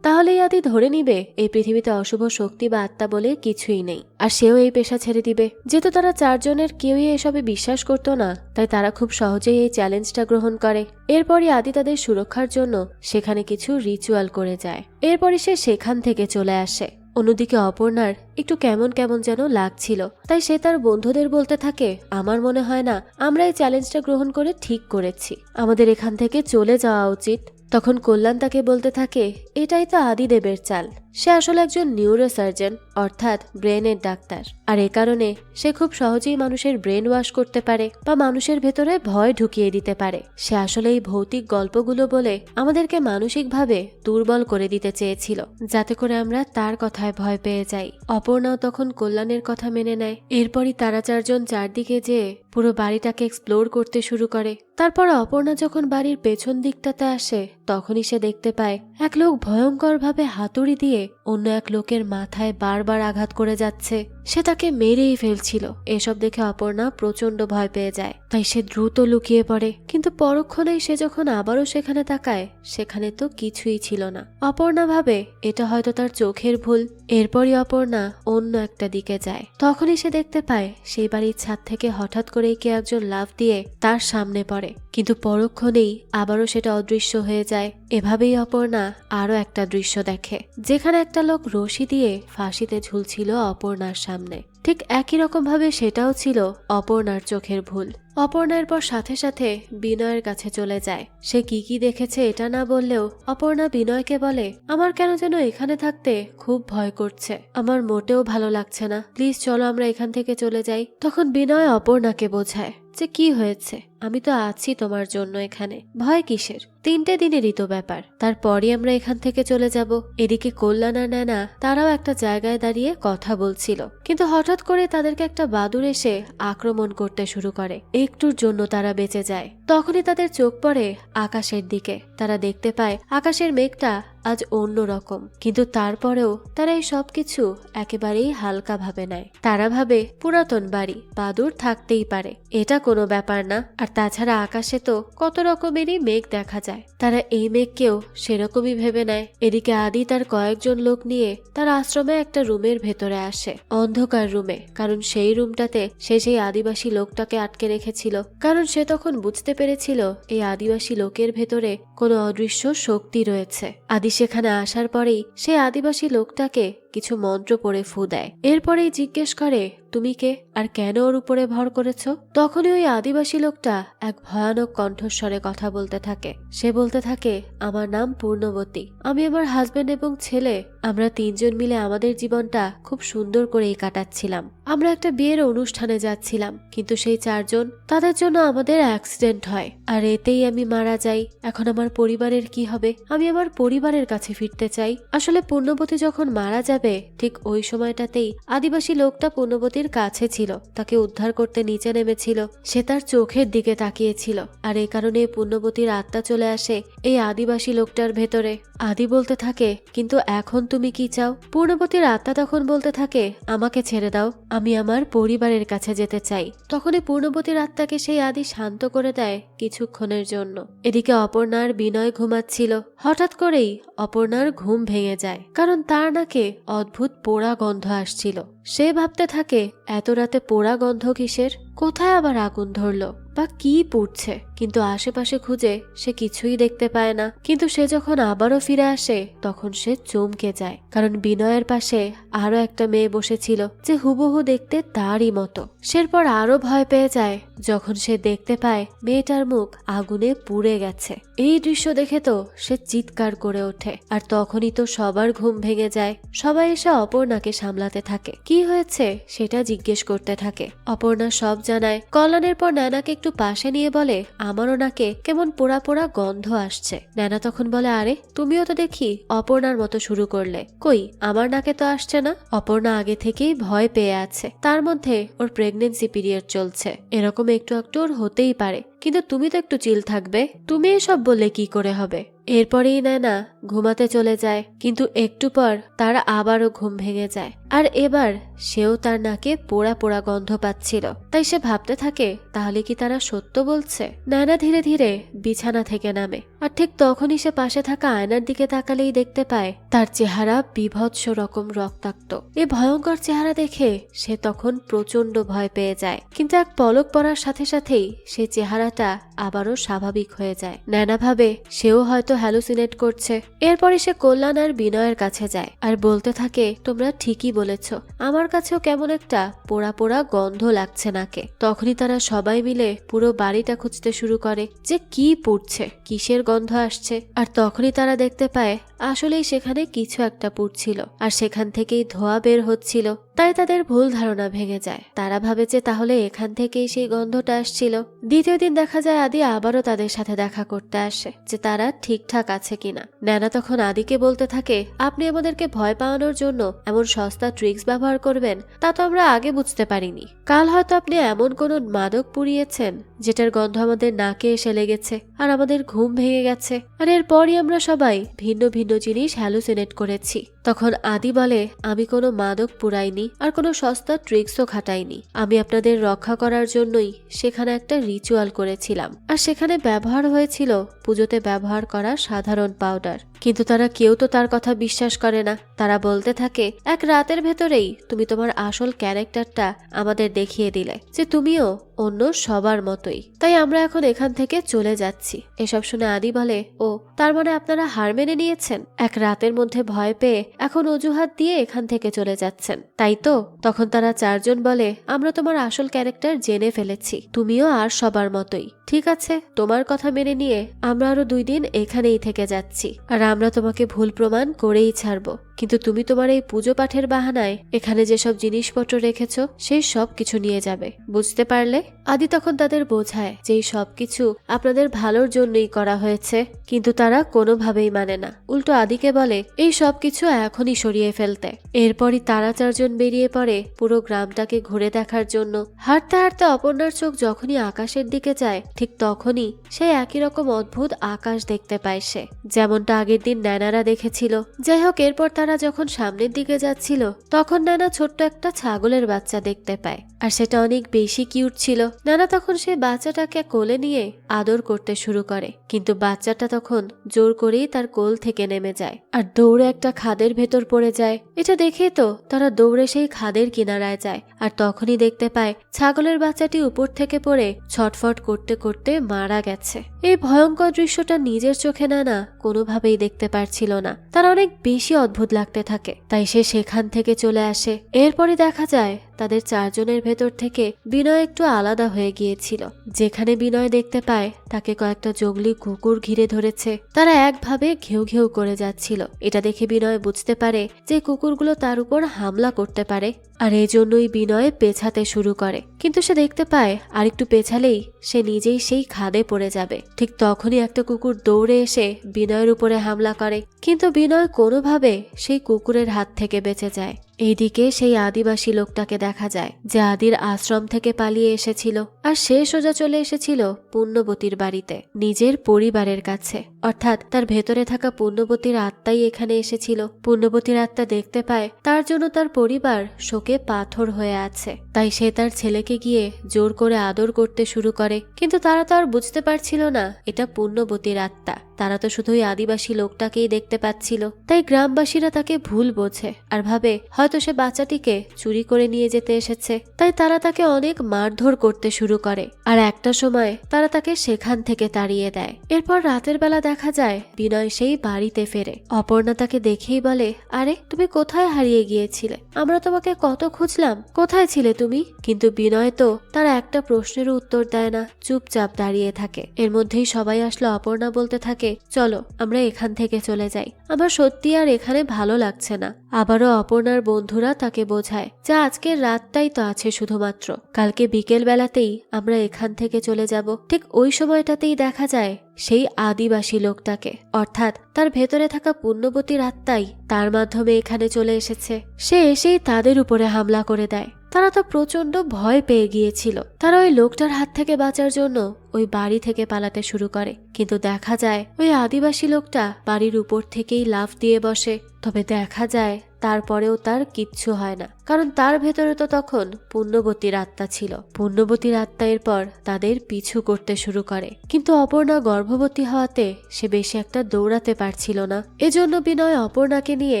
তাহলে ইয়াদি ধরে নিবে এই পৃথিবীতে অশুভ শক্তি বা আত্মা বলে কিছুই নেই, আর সেও এই পেশা ছেড়ে দিবে। যেহেতু তারা 4 জনের কেউই এসবে বিশ্বাস করতো না, তাই তারা খুব সহজেই এই চ্যালেঞ্জটা গ্রহণ করে। এরপরই আদি তাদের সুরক্ষার জন্য সেখানে কিছু রিচুয়াল করে যায়। এরপরই সে সেখান থেকে চলে আসে। অন্যদিকে অপর্ণার একটু কেমন কেমন যেন লাগছিল, তাই সে তার বন্ধুদের বলতে থাকে, আমার মনে হয় না আমরা এই চ্যালেঞ্জটা গ্রহণ করে ঠিক করেছি, আমাদের এখান থেকে চলে যাওয়া উচিত। তখন কল্যাণ তাকে বলতে থাকে, এটাই তো আদিদেবের চাল। সে আসলে একজন নিউরোসার্জন, অর্থাৎ ব্রেনের ডাক্তার, আর এ কারণে সে খুব সহজেই মানুষের ব্রেন ওয়াশ করতে পারে বা মানুষের ভেতরে ভয় ঢুকিয়ে দিতে পারে। সে আসলে এই ভৌতিক গল্পগুলো বলে আমাদেরকে মানসিকভাবে দুর্বল করে দিতে চেয়েছিল, যাতে করে আমরা তার কথায় ভয় পেয়ে যাই। অপর্ণাও তখন কল্যাণের কথা মেনে নেয়। এরপরই তারা 4 জন চারদিকে যেয়ে পুরো বাড়িটাকে এক্সপ্লোর করতে শুরু করে। তারপর অপর্ণা যখন বাড়ির পেছন দিকটাতে আসে, তখনই সে দেখতে পায় এক লোক ভয়ঙ্করভাবে হাতুড়ি দিয়ে অন্য এক লোকের মাথায় বারবার আঘাত করে যাচ্ছে। সে তাকে মেরেই ফেলছিল। এসব দেখে অপর্ণা প্রচন্ড ভয় পেয়ে যায়, তাই সে দ্রুত লুকিয়ে পড়ে। কিন্তু পরক্ষণেই সে যখন আবারও সেখানে তাকায়, সেখানে তো কিছুই ছিল না। অপর্ণা ভাবে এটা হয়তো তার চোখের ভুল। এরপরই অপর্ণা অন্য একটা দিকে যায়। তখনই সে দেখতে পায় সেই বাড়ির ছাদ থেকে হঠাৎ করেই কে একজন লাফ দিয়ে তার সামনে পড়ে, কিন্তু পরক্ষণেই আবারও সেটা অদৃশ্য হয়ে যায়। এভাবেই অপর্ণা আরো একটা দৃশ্য দেখে, যেখানে একটা লোক রশি দিয়ে ফাঁসিতে ঝুলছিল অপর্ণার সামনে। ঠিক একই রকম ভাবে সেটাও ছিল অপর্ণার চোখের ভুল। অপর্ণার পর সাথে সাথে বিনয়ের কাছে চলে যায়। সে কি কি দেখেছে এটা না বললেও অপর্ণা বিনয়কে বলে, আমার কেন যেন এখানে থাকতে খুব ভয় করছে, আমার মোটেও ভালো লাগছে না, প্লিজ চলো আমরা এখান থেকে চলে যাই। তখন বিনয় অপর্ণাকে বোঝায় যে কি হয়েছে, আমি তো আছি তোমার জন্য এখানে, ভয় কিসের, 3টে দিনেরই তো ব্যাপার, তারপরই আমরা এখান থেকে চলে যাব। এদিকে কল্যাণ আর নানা তারাও একটা জায়গায় দাঁড়িয়ে কথা বলছিল, কিন্তু হঠাৎ করে তাদেরকে একটা বাদুড় এসে আক্রমণ করতে শুরু করে। একটুর জন্য তারা বেঁচে যায়। তখনই তাদের চোখ পড়ে আকাশের দিকে। তারা দেখতে পায় আকাশের মেঘটা আজ অন্য রকম, কিন্তু তারপরেও তারা এই সবকিছু একেবারেই হালকা ভাবে নেয়। তারা ভাবে পুরাতন বাড়ি, বাদুড় থাকতেই পারে, এটা কোনো ব্যাপার না। আর তাছাড়া আকাশে তো কত রকমেরই মেঘ দেখা যায়, তারা এই মেঘকেও সেরকমই ভেবে নেয়। এদিকে আদি তার কয়েকজন লোক নিয়ে তার আশ্রমে একটা রুমের ভেতরে আসে, অন্ধকার রুমে, কারণ সেই রুমটাতে সে সেই আদিবাসী লোকটাকে আটকে রেখেছিল। কারণ সে তখন বুঝতে পেরেছিল এই আদিবাসী লোকের ভেতরে কোনো অদৃশ্য শক্তি রয়েছে। আদি সেখানে আসার পরেই সে আদিবাসী লোকটাকে কিছু মন্ত্র পড়ে ফু দেয়। এরপরেই জিজ্ঞেস করে, তুমি কে আর কেন ওর উপরে ভর করেছ? তখনই ওই আদিবাসী লোকটা এক ভয়ানক কণ্ঠস্বরে কথা বলতে থাকে। সে বলতে থাকে, আমার নাম পূর্ণবতী, আমি আমার হাজবেন্ড এবং ছেলে, আমরা 3 জন মিলে আমাদের জীবনটা খুব সুন্দর করেই কাটাচ্ছিলাম। আমরা একটা বিয়ের অনুষ্ঠানে যাচ্ছিলাম, কিন্তু সেই 4 জন, তাদের জন্য আমাদের অ্যাক্সিডেন্ট হয়, আর এতেই আমি মারা যাই। এখন আমার পরিবারের কি হবে? আমি আমার পরিবারের কাছে ফিরতে চাই। আসলে পূর্ণবতী যখন মারা যাবে যাবে ঠিক ওই সময়টাতেই আদিবাসী লোকটা পূর্ণবতীর কাছে ছিল, তাকে উদ্ধার করতে নিচে নেমেছিল। সে তার চোখের দিকে তাকিয়েছিল, আর এই কারণে পূর্ণবতীর আত্মা চলে আসে এই আদিবাসী লোকটার ভেতরে। আদি বলতে থাকে, কিন্তু এখন তুমি কি চাও? পূর্ণবতীর আত্মা তখন বলতে থাকে, আমাকে ছেড়ে দাও, আমি আমার পরিবারের কাছে যেতে চাই। তখনই পূর্ণবতীর আত্মাকে সেই আদি শান্ত করে দেয় কিছুক্ষণের জন্য। এদিকে অপর্ণার বিনয় ঘুমাচ্ছিল। হঠাৎ করেই অপর্ণার ঘুম ভেঙে যায়, কারণ তার নাকে অদ্ভুত পোড়া গন্ধ আসছিল। সে ভাবতে থাকে, এত রাতে পোড়া গন্ধ কিসের? কোথায় আবার আগুন ধরলো বা কি পুড়ছে? কিন্তু আশেপাশে খুঁজে সে কিছুই দেখতে পায় না। কিন্তু সে যখন আবারও ফিরে আসে তখন সে চমকে যায়, কারণ বিনয়ের পাশে আরো একটা মেয়ে বসেছিল যে হুবহু দেখতে তারই মতো। সেরপর আরো ভয় পেয়ে যায় যখন সে দেখতে পায় মেয়েটার মুখ আগুনে পুড়ে গেছে। এই দৃশ্য দেখে তো সে চিৎকার করে ওঠে, আর তখনই তো সবার ঘুম ভেঙে যায়। সবাই এসে অপর্ণাকে সামলাতে থাকে, কি হয়েছে সেটা জিজ্ঞেস করতে থাকে। অপর্ণা সব জানায়। কল্যাণের পর নানাকে একটু পাশে নিয়ে বলে, আমারও নাকে কেমন পোড়া পোড়া গন্ধ আসছে। নানা তখন বলে, আরে তুমিও তো দেখি অপর্ণার মতো শুরু করলে, কই আমার নাকে তো আসছে না। অপর্ণা আগে থেকেই ভয় পেয়ে আছে, তার মধ্যে ওর প্রেগনেন্সি পিরিয়ড চলছে, এরকম একটু একটু ওর হতেই পারে। কিন্তু তুমি তো একটু চিল থাকবে, তুমি এসব বললে কি করে হবে? এরপরেই নানা ঘুমাতে চলে যায়, কিন্তু একটু পর তার আবারও ঘুম ভেঙে যায়, আর এবার সেও তার নাকে পোড়া পোড়া গন্ধ পাচ্ছিল। তাই সে ভাবতে থাকে, তাহলে কি তারা সত্য বলছে? নানা ধীরে ধীরে বিছানা থেকে নামে, আর ঠিক তখনই সে পাশে থাকা আয়নার দিকে তাকালেই দেখতে পায় তার চেহারা বিভৎস রকম রক্তাক্ত। এই ভয়ঙ্কর চেহারা দেখে সে তখন প্রচন্ড ভয় পেয়ে যায়, কিন্তু এক পলক পড়ার সাথে সাথেই সে চেহারাটা আবারও স্বাভাবিক হয়ে যায়। নানা ভাবে সেও হয়তো হ্যালুসিনেট করছে। এরপরে সে কল্যাণ আর বিনয়ের কাছে যায় আর বলতে থাকে, তোমরা ঠিকই বলেছ, আমার কাছেও কেমন একটা পোড়া পোড়া গন্ধ লাগছে নাকে। তখনই তারা সবাই মিলে পুরো বাড়িটা খুঁজতে শুরু করে যে কি পুড়ছে, কিসের গন্ধ আসছে। আর তখনই তারা দেখতে পায় আসলেই সেখানে কিছু একটা পুড়ছিল, আর সেখান থেকেই ধোঁয়া বের হচ্ছিল। তাই তাদের ভুল ধারণা ভেঙে যায়। তারা ভাবে যে তাহলে এখান থেকেই সেই গন্ধটা আসছিল। দ্বিতীয় দিন দেখা যায় আদি আবারও তাদের সাথে দেখা করতে আসে, যে তারা ঠিকঠাক আছে কিনা। নানা তখন আদিকে বলতে থাকে, আপনি আমাদেরকে ভয় পাওয়ানোর জন্য এমন সস্তা ট্রিক্স ব্যবহার করবেন তা তো আমরা আগে বুঝতে পারিনি। কাল হয়তো আপনি এমন কোন মাদক পুড়িয়েছেন যেটার গন্ধ আমাদের নাকে এসে লেগেছে, আর আমাদের ঘুম ভেঙে গেছে, আর এরপরই আমরা সবাই ভিন্ন ভিন্ন জিনিস হ্যালুসিনেট করেছি। তখন আদি বলে, আমি কোনো মাদক পুরাইনি আর কোনো সস্তা ট্রিক্সও খাটাইনি। আমি আপনাদের রক্ষা করার জন্যই সেখানে একটা রিচুয়াল করেছিলাম, আর সেখানে ব্যবহার হয়েছিল পুজোতে ব্যবহার করা সাধারণ পাউডার। কিন্তু তারা কেউ তো তার কথা বিশ্বাস করে না। তারা বলতে থাকে, এক রাতের ভেতরেই তুমি তোমার আসল ক্যারেক্টারটা আমাদের দেখিয়ে দিলে, যে তুমিও অন্য সবার মতোই। তাই আমরা এখন এখান থেকে চলে যাচ্ছি। এসব শুনে আদি বলে, ও তার মানে আপনারা হার মেনে নিয়েছেন? এক রাতের মধ্যে ভয় পেয়ে এখন অজুহাত দিয়ে এখান থেকে চলে যাচ্ছেন, তাই তো? তখন তারা চারজন বলে, আমরা তোমার আসল ক্যারেক্টার জেনে ফেলেছি, তুমিও আর সবার মতোই। ঠিক আছে, তোমার কথা মেনে নিয়ে আমরা আরো 2 দিন এখানেই থেকে যাচ্ছি, আর আমরা তোমাকে ভুল প্রমাণ করেই ছাড়বো। কিন্তু তুমি তোমার এই পুজো পাঠের বাহানায় এখানে যেসব জিনিসপত্র রেখেছো সেই সব কিছু নিয়ে যাবে, বুঝতে পারলে? আদি তখন তাদের বোঝায় যে এই সবকিছু আপনাদের ভালোর জন্যই করা হয়েছে, কিন্তু তারা কোনোভাবেই মানে না। উল্টো আদিকে বলে এই সবকিছু এখনই সরিয়ে ফেলতে। এরপরই তারা চারজন বেরিয়ে পড়ে পুরো গ্রামটাকে ঘুরে দেখার জন্য। হাঁটতে হাঁটতে অপর্ণার চোখ যখনই আকাশের দিকে যায়, ঠিক তখনই সে একই রকম অদ্ভুত আকাশ দেখতে পায়, সে যেমনটা আগের দিন নানারা দেখেছিল। যাই হোক, এরপর তারা যখন সামনের দিকে যাচ্ছিল তখন নানা ছোট্ট একটা ছাগলের বাচ্চা দেখতে পায়, আর সেটা অনেক বেশি কিউট ছিল। নানা তখন সেই বাচ্চাটাকে কোলে নিয়ে আদর করতে শুরু করে, কিন্তু বাচ্চাটা তখন জোর করেই তার কোল থেকে নেমে যায় আর দৌড়ে একটা খাদের ভেতর পড়ে যায়। এটা দেখে তো তারা দৌড়ে সেই খাদের কিনারায় যায়, আর তখনই দেখতে পায় ছাগলের বাচ্চাটি উপর থেকে পড়ে ছটফট করতে করতে মারা গেছে। এই ভয়ঙ্কর দৃশ্যটা নিজের চোখে নানা কোনোভাবেই দেখতে পারছিল না। তার অনেক বেশি অদ্ভুত লাগতে থাকে, তাই সে সেখান থেকে চলে আসে। এরপরে দেখা যায় তাদের চারজনের ভেতর থেকে বিনয় একটু আলাদা হয়ে গিয়েছিল। যেখানে বিনয় দেখতে পায় তাকে কয়েকটা জঙ্গলি কুকুর ঘিরে ধরেছে। তারা একভাবে ঘেউ ঘেউ করে যাচ্ছিল। এটা দেখে বিনয় বুঝতে পারে যে কুকুরগুলো তার উপর হামলা করতে পারে, আর এজন্যই বিনয় পেছাতে শুরু করে। কিন্তু সে দেখতে পায় আরেকটু পেছালেই সে নিজেই সেই খাদে পড়ে যাবে। ঠিক তখনই একটা কুকুর দৌড়ে এসে বিনয়ের উপরে হামলা করে, কিন্তু বিনয় কোনোভাবে সেই কুকুরের হাত থেকে বেঁচে যায়। এইদিকে সেই আদিবাসী লোকটাকে দেখা যায় যে আদির আশ্রম থেকে পালিয়ে এসেছিল, আর সে সোজা চলে এসেছিল পুণ্যবতীর বাড়িতে নিজের পরিবারের কাছে। অর্থাৎ তার ভেতরে থাকা পুণ্যবতীর আত্মাই এখানে এসেছিল। পুণ্যবতীর আত্মা দেখতে পায় তার জন্য তার পরিবার শোকে পাথর হয়ে আছে, তাই সে তার ছেলেকে গিয়ে জোর করে আদর করতে শুরু করে। কিন্তু তারা তো আর বুঝতে পারছিল না এটা পুণ্যবতীর আত্মা। তারা তো শুধুই আদিবাসী লোকটাকেই দেখতে পাচ্ছিল। তাই গ্রামবাসীরা তাকে ভুল বোঝে আর ভাবে হয়তো সে বাচ্চাটিকে চুরি করে নিয়ে যেতে এসেছে। তাই তারা তাকে অনেক মারধর করতে শুরু করে, আর একটা সময় তারা তাকে সেখান থেকে তাড়িয়ে দেয়। এরপর রাতের বেলা দেখা যায় বিনয় সেই বাড়িতে ফেরে। অপর্ণা তাকে দেখেই বলে, আরে তুমি কোথায় হারিয়ে গিয়েছিলে? আমরা তোমাকে কত খুঁজলাম, কোথায় ছিলে তুমি? কিন্তু বিনয় তো তার একটা প্রশ্নেরও উত্তর দেয় না, চুপচাপ দাঁড়িয়ে থাকে। এর মধ্যেই সবাই আসলো। অপর্ণা বলতে থাকে, চলো আমরা এখান থেকে চলে যাই, আমার সত্যি আর এখানে ভালো লাগছে না। আবারও অপর্ণার বন্ধুরা তাকে বোঝায় যে আজকের রাতটাই তো আছে শুধুমাত্র, কালকে বিকেল বেলাতেই আমরা এখান থেকে চলে যাব। ঠিক ওই সময়টাতেই দেখা যায় সেই আদিবাসী লোকটাকে, অর্থাৎ তার ভেতরে থাকা পুণ্যবতীর আত্মাই তার মাধ্যমে এখানে চলে এসেছে। সে এসেই তাদের উপরে হামলা করে দেয়। তারা তো প্রচন্ড ভয় পেয়ে গিয়েছিল। তারা ওই লোকটার হাত থেকে বাঁচার জন্য ওই বাড়ি থেকে পালাতে শুরু করে, কিন্তু দেখা যায় ওই আদিবাসী লোকটা বাড়ির উপর থেকেই লাফ দিয়ে বসে। তবে দেখা যায় তারপরেও তার কিচ্ছু হয় না, কারণ তার ভেতরে তো তখন পুণ্যবতীর আত্মা ছিল। পুণ্যবতীর আত্মা এরপর তাদের পিছু করতে শুরু করে, কিন্তু অপর্ণা গর্ভবতী হওয়াতে সে বেশি একটা দৌড়াতে পারছিল না। এজন্য বিনয় অপর্ণাকে নিয়ে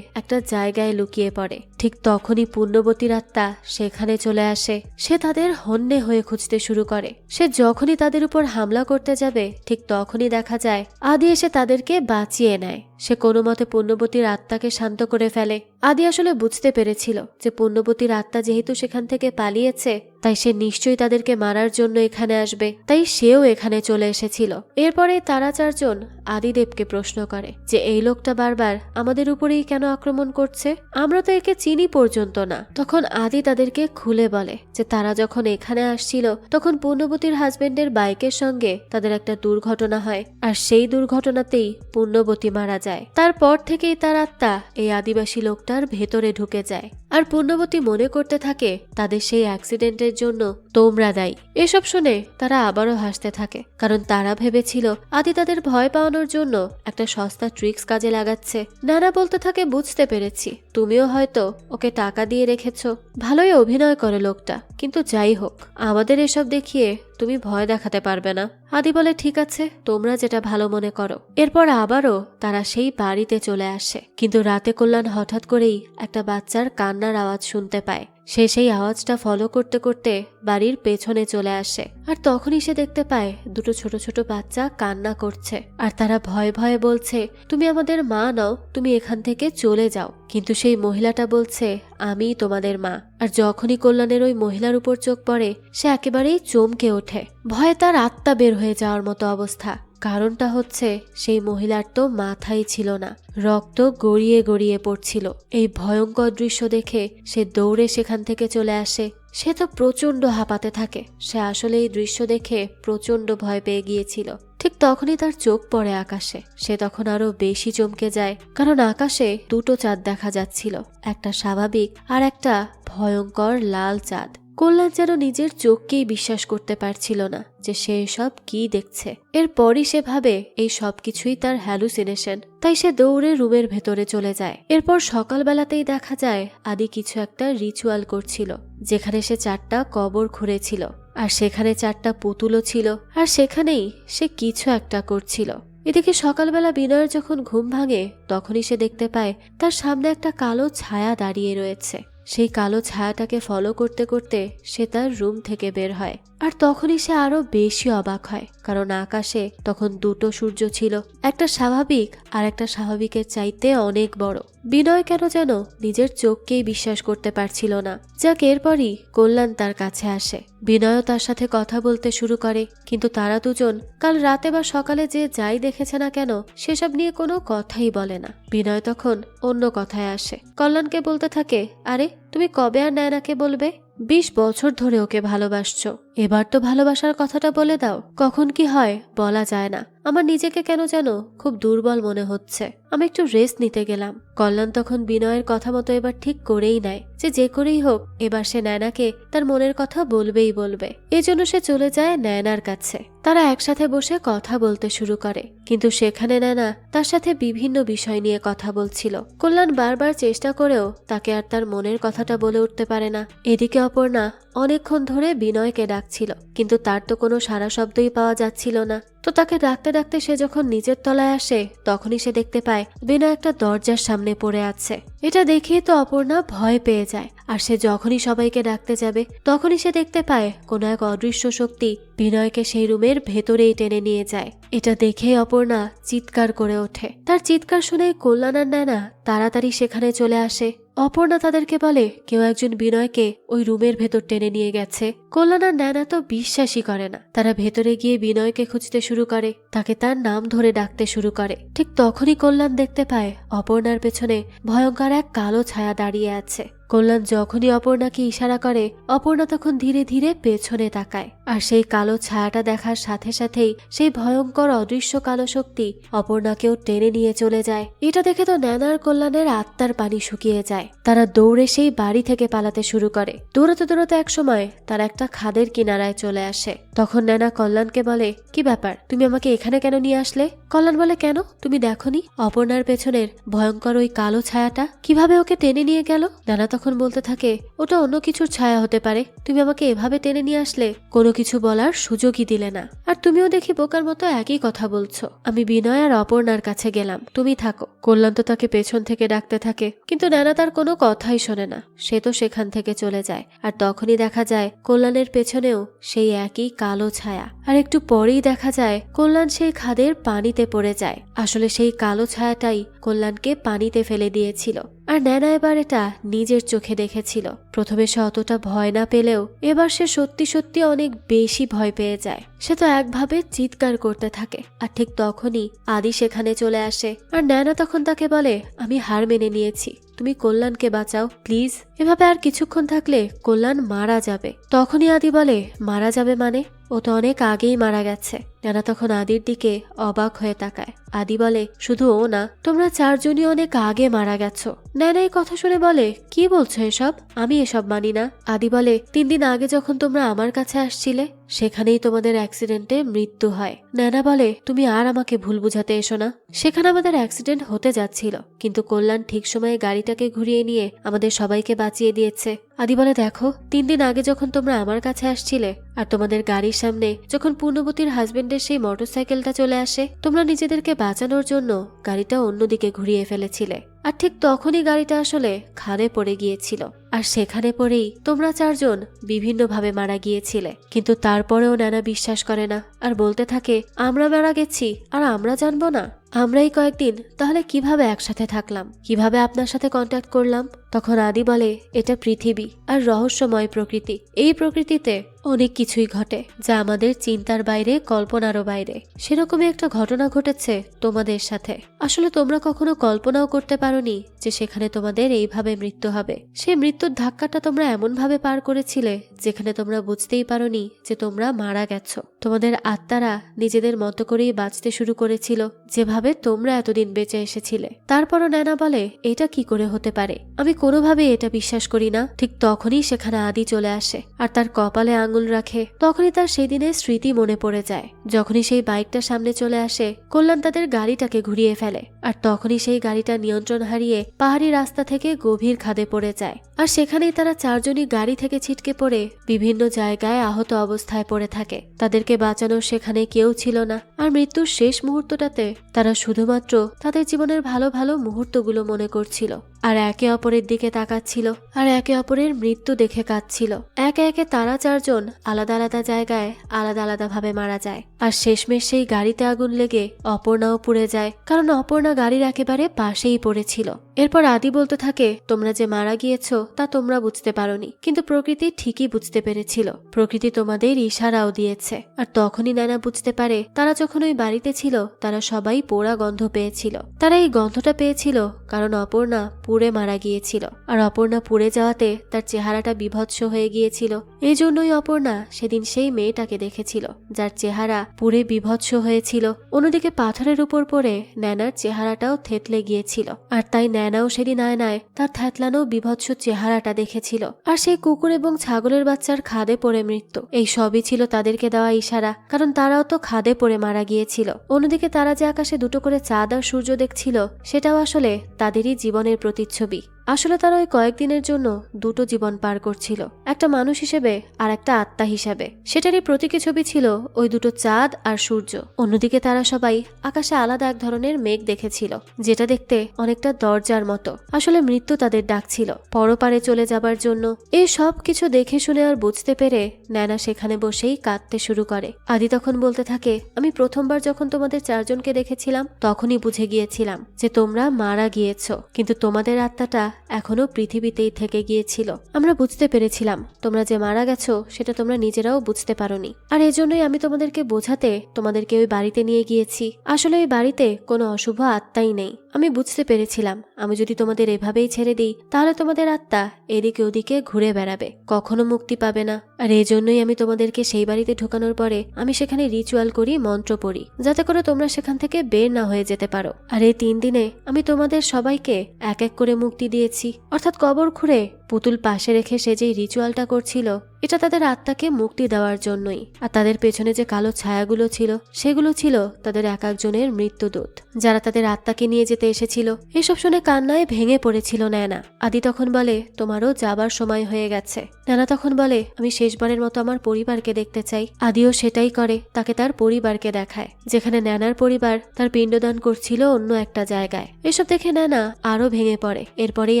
একটা জায়গায় লুকিয়ে পড়ে। ঠিক তখনই পুণ্যবতীর আত্মা সেখানে চলে আসে। সে তাদের হন্যে হয়ে খুঁজতে শুরু করে। সে যখনই তাদের উপর হামলা করতে যাবে ঠিক তখনই দেখা যায় আদি এসে তাদেরকে বাঁচিয়ে নেয়। সে কোনো মতে পুণ্যবতীর আত্মাকে শান্ত করে ফেলে। আদি আসলে বুঝতে পেরেছিল যে পুণ্যবতীর আত্মা যেহেতু সেখান থেকে পালিয়েছে, তাই সে নিশ্চয়ই তাদেরকে মারার জন্য এখানে আসবে, তাই সেও এখানে চলে এসেছিল। এরপরে তারা চারজন আদিদেবকে প্রশ্ন করে যে এই লোকটা বারবার আমাদের উপরেই কেন আক্রমণ করছে, আমরা তো একে চিনি পর্যন্ত না। তখন আদি তাদেরকে খুলে বলে যে তারা যখন এখানে আসছিল তখন পুণ্যবতীর হাজবেন্ডের বাইকের সঙ্গে তাদের একটা দুর্ঘটনা হয়, আর সেই দুর্ঘটনাতেই পুণ্যবতী মারা যায়। তারপর থেকেই তার আত্মা এই আদিবাসী লোকটার ভেতরে ঢুকে যায়, আর পুণ্যবতী মনে করতে থাকে তাদের সেই অ্যাক্সিডেন্টের জন্য তোমরা দায়ী। এসব শুনে তারা আবারও হাসতে থাকে, কারণ তারা ভেবেছিল আদি তাদের ভয় পাওয়ানোর জন্য একটা সস্তা ট্রিক্স কাজে লাগাচ্ছে। নানা বলতে থাকে, বুঝতে পেরেছি তুমিও হয়তো ওকে টাকা দিয়ে রেখেছো, ভালোই অভিনয় করে লোকটা, কিন্তু যাই হোক আমাদের এসব দেখিয়ে তুমি ভয় দেখাতে পারবে না। আদি বলে, ঠিক আছে তোমরা যেটা ভালো মনে করো। এরপর আবারও তারা সেই বাড়িতে চলে আসে, কিন্তু রাতে কল্যাণ হঠাৎ করেই একটা বাচ্চার কান্নার আওয়াজ শুনতে পায়। সে সেই আওয়াজটা ফলো করতে করতে বাড়ির পেছনে চলে আসে, আর তখনই সে দেখতে পায় দুটো ছোট ছোট বাচ্চা কান্না করছে, আর তারা ভয়ে ভয়ে বলছে, তুমি আমাদের মা নও, তুমি এখান থেকে চলে যাও। কিন্তু সেই মহিলাটা বলছে, আমিই তোমাদের মা। আর যখনই কল্যাণের ওই মহিলার উপর চোখ পড়ে সে একেবারেই চমকে ওঠে। ভয়ে তার আত্মা বের হয়ে যাওয়ার মতো অবস্থা। কারণটা হচ্ছে সেই মহিলার তো মাথাই ছিল না, রক্ত গড়িয়ে গড়িয়ে পড়ছিল। এই ভয়ঙ্কর দৃশ্য দেখে সে দৌড়ে সেখান থেকে চলে আসে। সে তো প্রচন্ড হাঁপাতে থাকে। সে আসলে এই দৃশ্য দেখে প্রচন্ড ভয় পেয়ে গিয়েছিল। ঠিক তখনই তার চোখ পড়ে আকাশে। সে তখন আরো বেশি চমকে যায়, কারণ আকাশে দুটো চাঁদ দেখা যাচ্ছিল, একটা স্বাভাবিক আর একটা ভয়ঙ্কর লাল চাঁদ। কল্যাণ যেন নিজের চোখকেই বিশ্বাস করতে পারছিল না যে সে এসব কি দেখছে। এরপরই সে ভাবে এই সব কিছুই তার হ্যালুসিনেশন, তাই সে দৌড়ে রুমের ভেতরে চলে যায়। এরপর সকালবেলাতেই দেখা যায় আদি কিছু একটা রিচুয়াল করছিল, যেখানে সে 4টা কবর খুঁড়েছিল, আর সেখানে 4টা পুতুলও ছিল, আর সেখানেই সে কিছু একটা করছিল। এদিকে সকালবেলা বিনয়ের যখন ঘুম ভাঙে তখনই সে দেখতে পায় তার সামনে একটা কালো ছায়া দাঁড়িয়ে রয়েছে। সেই কালো ছায়াটাকে ফলো করতে করতে সে তার রুম থেকে বের হয়, আর তখনই সে আরো বেশি অবাক হয়, কারণ আকাশে তখন দুটো সূর্য ছিল, একটা স্বাভাবিক আর একটা স্বাভাবিকের চাইতে অনেক বড়। বিনয় কেন যেন নিজের চোখকেই বিশ্বাস করতে পারছিল না। যাক, এরপরই কল্যাণ তার কাছে আসে। বিনয়ও তার সাথে কথা বলতে শুরু করে, কিন্তু তারা দুজন কাল রাতে বা সকালে যে যাই দেখেছে না কেন সেসব নিয়ে কোনো কথাই বলে না। বিনয় তখন অন্য কথায় আসে, কল্যাণকে বলতে থাকে, আরে তুমি কবে আর নায়নাকে বলবে? 20 বছর ধরে ওকে ভালোবাসছো, এবার তো ভালোবাসার কথাটা বলে দাও। কখন কি হয় বলা যায় না। আমার নিজেকে কেন যেন খুব দুর্বল মনে হচ্ছে। আমি একটু রেস্ট নিতে গেলাম। কল্যাণ তখন বিনয়ের কথা মতো এবার ঠিক করেই নেয় যে করেই হোক এবার সে নয়নাকে তার মনের কথা বলবেই বলবে। এজন্য সে চলে যায় নয়নার কাছে। তারা একসাথে বসে কথা বলতে শুরু করে, কিন্তু সেখানে নয়না তার সাথে বিভিন্ন বিষয় নিয়ে কথা বলছিল। কল্যাণ বারবার চেষ্টা করেও তাকে আর তার মনের কথাটা বলে উঠতে পারে না। এদিকে অপর্ণা অনেকক্ষণ ধরে বিনয়কে ডাকছিল, কিন্তু তার তো কোনো সাড়া শব্দই পাওয়া যাচ্ছিল না। তো তাকে ডাকতে ডাকতে সে যখন নিচের তলায় আসে তখনই সে দেখতে পায় বিনয় একটা দরজার সামনে পড়ে আছে। এটা দেখেই তো অপর্ণা ভয় পেয়ে যায়। আর সে যখনই সবাইকে ডাকতে যাবে তখনই সে দেখতে পায় কোনো এক অদৃশ্য শক্তি বিনয়কে সেই রুমের ভেতরেই টেনে নিয়ে যায়। এটা দেখে অপর্ণা চিৎকার করে ওঠে। তার চিৎকার শুনে কল্যাণ আর নয়না তাড়াতাড়ি সেখানে চলে আসে। অপর্ণা তাদেরকে বলে কেউ একজন বিনয়কে ওই রুমের ভেতর টেনে নিয়ে গেছে। কল্যাণ আর নয়না তো বিশ্বাসই করে না। তারা ভেতরে গিয়ে বিনয়কে খুঁজতে শুরু করে, তাকে তার নাম ধরে ডাকতে শুরু করে। ঠিক তখনই কল্যাণ দেখতে পায় অপর্ণার পেছনে ভয়ঙ্কর এক কালো ছায়া দাঁড়িয়ে আছে। কল্যাণ যখনই অপর্ণাকে ইশারা করে অপর্ণা তখন ধীরে ধীরে পেছনে তাকায়। আর সেই কালো ছায়াটা দেখার সাথে সাথেই সেই ভয়ঙ্কর অদৃশ্য কালো শক্তি অপর্ণাকেও টেনে নিয়ে চলে যায়। এটা দেখে তো নয়না আর কল্যাণের আত্মার পানি শুকিয়ে যায়। তারা দৌড়ে সেই বাড়ি থেকে পালাতে শুরু করে। দৌড়াতে দৌড়াতে এক সময় তারা একটা খাদের কিনারায় চলে আসে। তখন নয়না কল্যাণকে বলে, কি ব্যাপার, তুমি আমাকে এখানে কেন নিয়ে আসলে? কল্যাণ বলে, কেন, তুমি দেখোনি অপর্ণার পেছনের ভয়ঙ্কর ওই কালো ছায়াটা কিভাবে ওকে টেনে নিয়ে গেল? নয়না তখন বলতে থাকে, ওটা অন্য কিছুর ছায়া হতে পারে, তুমি আমাকে এভাবে টেনে নিয়ে আসলে, কোনো কিছু বলার সুযোগই দিলে না। আর তুমিও দেখি বোকার মতো একই কথা বলছো। আমি বিনয় আর অপর্ণার কাছে গেলাম, তুমি থাকো। কল্যাণ তো তাকে পেছন থেকে ডাকতে থাকে, কিন্তু নয়না তার কোনো কথাই শোনে না। সে তো সেখান থেকে চলে যায়। আর তখনই দেখা যায় কল্যাণের পেছনেও সেই একই কালো ছায়া। আর একটু পরেই দেখা যায় কল্যাণ সেই খাদের পানিতে পড়ে যায়। আসলে সেই কালো ছায়াটাই কল্যাণকে পানিতে ফেলে দিয়েছিল। আর নয়না এবার এটা নিজের চোখে দেখেছিল। প্রথমে সে অতটা ভয় না পেলেও এবার সে সত্যি সত্যি অনেক বেশি ভয় পেয়ে যায়। সে তো একভাবে চিৎকার করতে থাকে। আর ঠিক তখনই আদি সেখানে চলে আসে। আর নয়না তখন তাকে বলে, আমি হার মেনে নিয়েছি, তুমি কল্যাণকে বাঁচাও প্লিজ। এভাবে আর কিছুক্ষণ থাকলে কল্যাণ মারা যাবে। তখনই আদি বলে, মারা যাবে মানে? ও তো অনেক আগেই মারা গেছে। নয়না তখন আদির দিকে অবাক হয়ে তাকায়। আদি বলে, শুধু ও না, তোমরা চারজনই অনেক আগে মারা গেছো। নয়না এই কথা শুনে বলে, কি বলছো এসব? আমি এসব মানি না। আদি বলে, 3 দিন আগে যখন তোমরা আমার কাছে আসছিলে সেখানেই তোমাদের অ্যাক্সিডেন্টে মৃত্যু হয়। নয়না বলে, তুমি আর আমাকে ভুল বুঝাতে এসো না। সেখানে আমাদের অ্যাক্সিডেন্ট হতে যাচ্ছিল, কিন্তু কল্যাণ ঠিক সময়ে গাড়িটাকে ঘুরিয়ে নিয়ে আমাদের সবাইকে বাঁচিয়ে দিয়েছে। আদি বলে, দেখো, 3 দিন আগে যখন তোমরা আমার কাছে আসছিলে আর তোমাদের গাড়ির সামনে যখন পূর্ণবতীর হাজবেন্ডের সেই মোটরসাইকেলটা চলে আসে, তোমরা নিজেদেরকে বাঁচানোর জন্য গাড়িটা অন্যদিকে ঘুরিয়ে ফেলেছিলে। আর ঠিক তখনই গাড়িটা আসলে খাদে পড়ে গিয়েছিল। আর সেখানে পড়েই তোমরা চারজন বিভিন্নভাবে মারা গিয়েছিলে। কিন্তু তারপরেও নয়না বিশ্বাস করে না আর বলতে থাকে, আমরা মারা গেছি আর আমরা জানবো না? আমরাই কয়েকদিন তাহলে কিভাবে একসাথে থাকলাম, কিভাবে আপনার সাথে কন্ট্যাক্ট করলাম? তখন আদি বলে, এটা পৃথিবী আর রহস্যময় প্রকৃতি। এই প্রকৃতিতে অনেক কিছুই ঘটে যা আমাদের চিন্তার বাইরে, কল্পনারও বাইরে। সেরকমই একটা ঘটনা ঘটেছে তোমাদের সাথে। আসলে তোমরা কখনো কল্পনাও করতে পারোনি যে সেখানে তোমাদের এইভাবে মৃত্যু হবে। সেই মৃত্যুর ধাক্কাটা তোমরা এমন ভাবে পার করেছিলে যেখানে তোমরা বুঝতেই পারোনি যে তোমরা মারা গেছো। তোমাদের আত্মারা নিজেদের মতো করেই বাঁচতে শুরু করেছিল যেভাবে তোমরা এতদিন বেঁচে এসেছিলে। তারপরও নয়না বলে, এটা কি করে হতে পারে? আমি কোনোভাবে এটা বিশ্বাস করি না। ঠিক তখনই সেখানে আদি চলে আসে আর তার কপালে আঙুল রাখে। তখনই তার সেদিনের স্মৃতি মনে পড়ে যায়। যখনই সেই বাইকটা সামনে চলে আসে কল্যাণ তাদের গাড়িটাকে ঘুরিয়ে ফেলে। আর তখনই সেই গাড়িটা নিয়ন্ত্রণ হারিয়ে পাহাড়ি রাস্তা থেকে গভীর খাদে পড়ে যায়। আর সেখানেই তারা চারজনই গাড়ি থেকে ছিটকে পড়ে বিভিন্ন জায়গায় আহত অবস্থায় পড়ে থাকে। তাদেরকে বাঁচানোর সেখানে কেউ ছিল না। আর মৃত্যুর শেষ মুহূর্তটাতে তারা শুধুমাত্র তাদের জীবনের ভালো ভালো মুহূর্তগুলো মনে করছিল আর একে অপরের দিকে তাকাচ্ছিল আর একে অপরের মৃত্যু দেখে কাঁদছিল। একে একে তারা চারজন আলাদা আলাদা জায়গায় আলাদা আলাদা ভাবে মারা যায়। আর শেষমেশ সেই গাড়িতে আগুন লেগে অপর্ণাও পুড়ে যায়, কারণ অপর্ণা গাড়ির একেবারে পাশেই পড়েছিল। এরপর আদি বলতে থাকে, তোমরা যে মারা গিয়েছো তা তোমরা বুঝতে পারোনি, কিন্তু প্রকৃতি ঠিকই বুঝতে পেরেছিল। প্রকৃতি তোমাদের ইশারাও দিয়েছে। আর তখনই নানা বুঝতে পারে তারা যখন ওই বাড়িতে ছিল তারা সবাই পোড়া গন্ধ পেয়েছিল। তারা এই গন্ধটা পেয়েছিল কারণ অপর্ণা পুড়ে মারা গিয়েছিল, আর অপর্ণা পুড়ে যাওয়াতে তার চেহারাটা বিভৎস হয়ে গিয়েছিল। এই জন্যই অপর্ণা সেদিন সেই মেয়েটাকে দেখেছিল যার চেহারা পুড়ে বিভৎস হয়েছিল। অন্যদিকে পাথরের উপর পড়ে ন্যানার চেহারাটাও থেতলে গিয়েছিল, আর তাই ন্যানাও সেদিন আয়নায় তার থ্যাতলানো বিভৎস চেহারাটা দেখেছিল। আর সেই কুকুর এবং ছাগলের বাচ্চার খাদে পড়ে মৃত্যু, এই সবই ছিল তাদেরকে দেওয়া ইশারা, কারণ তারাও তো খাদে পড়ে মারা গিয়েছিল। অন্যদিকে তারা যে আকাশে দুটো করে চাঁদ আর সূর্য দেখছিল সেটাও আসলে তাদেরই জীবনের প্রতিচ্ছবি। আসলে তারা ওই কয়েকদিনের জন্য দুটো জীবন পার করছিল, একটা মানুষ হিসেবে আর একটা আত্মা হিসেবে। সেটারই প্রতীকী ছবি ছিল ওই দুটো চাঁদ আর সূর্য। অন্যদিকে তারা সবাই আকাশে আলাদা এক ধরনের মেঘ দেখেছিল, যেটা দেখতে অনেকটা দরজার মতো। আসলে মৃত্যু তাদের ডাকছিল পরপারে চলে যাবার জন্য। এই সব কিছু দেখে শুনে আর বুঝতে পেরে ন্যানা সেখানে বসেই কাঁদতে শুরু করে। আদি তখন বলতে থাকে, আমি প্রথমবার যখন তোমাদের চারজনকে দেখেছিলাম তখনই বুঝে গিয়েছিলাম যে তোমরা মারা গিয়েছ, কিন্তু তোমাদের আত্মাটা এখনো পৃথিবীতেই থেকে গিয়েছিল। আমরা বুঝতে পেরেছিলাম তোমরা যে মারা গেছো সেটা তোমরা নিজেরাও বুঝতে পারোনি, আর এজন্যই আমি তোমাদেরকে বোঝাতে তোমাদেরকে ওই বাড়িতে নিয়ে গিয়েছি। আসলে ওই বাড়িতে কোনো অশুভ আত্মাই নেই। আমি বুঝতে পেরেছিলাম আমি যদি তোমাদের এভাবেই ছেড়ে দিই তাহলে তোমাদের আত্মা এদিকে ওদিকে ঘুরে বেড়াবে, কখনো মুক্তি পাবে না। আর এই জন্যই আমি তোমাদেরকে সেই বাড়িতে ঢোকানোর পরে আমি সেখানে রিচুয়াল করি, মন্ত্র পড়ি, যাতে করে তোমরা সেখান থেকে বের না হয়ে যেতে পারো। আর এই 3 দিনে আমি তোমাদের সবাইকে এক এক করে মুক্তি দিয়েছি। অর্থাৎ কবর খুঁড়ে পুতুল পাশে রেখে সে যেই রিচুয়ালটা করছিল এটা তাদের আত্মাকে মুক্তি দেওয়ার জন্যই। আর তাদের পেছনে যে কালো ছায়াগুলো ছিল সেগুলো ছিল তাদের এক একজনের মৃত্যুদূত, যারা তাদের আত্মাকে নিয়ে যেতে এসেছিল। এসব শুনে কান্নায় ভেঙে পড়েছিল ন্যানা। আদি তখন বলে, তোমারও যাবার সময় হয়ে গেছে। ন্যানা তখন বলে, আমি শেষবারের মতো আমার পরিবারকে দেখতে চাই। আদিও সেটাই করে, তাকে তার পরিবারকে দেখায়, যেখানে ন্যানার পরিবার তার পিণ্ডদান করছিল অন্য একটা জায়গায়। এসব দেখে ন্যানা আরো ভেঙে পড়ে। এরপরেই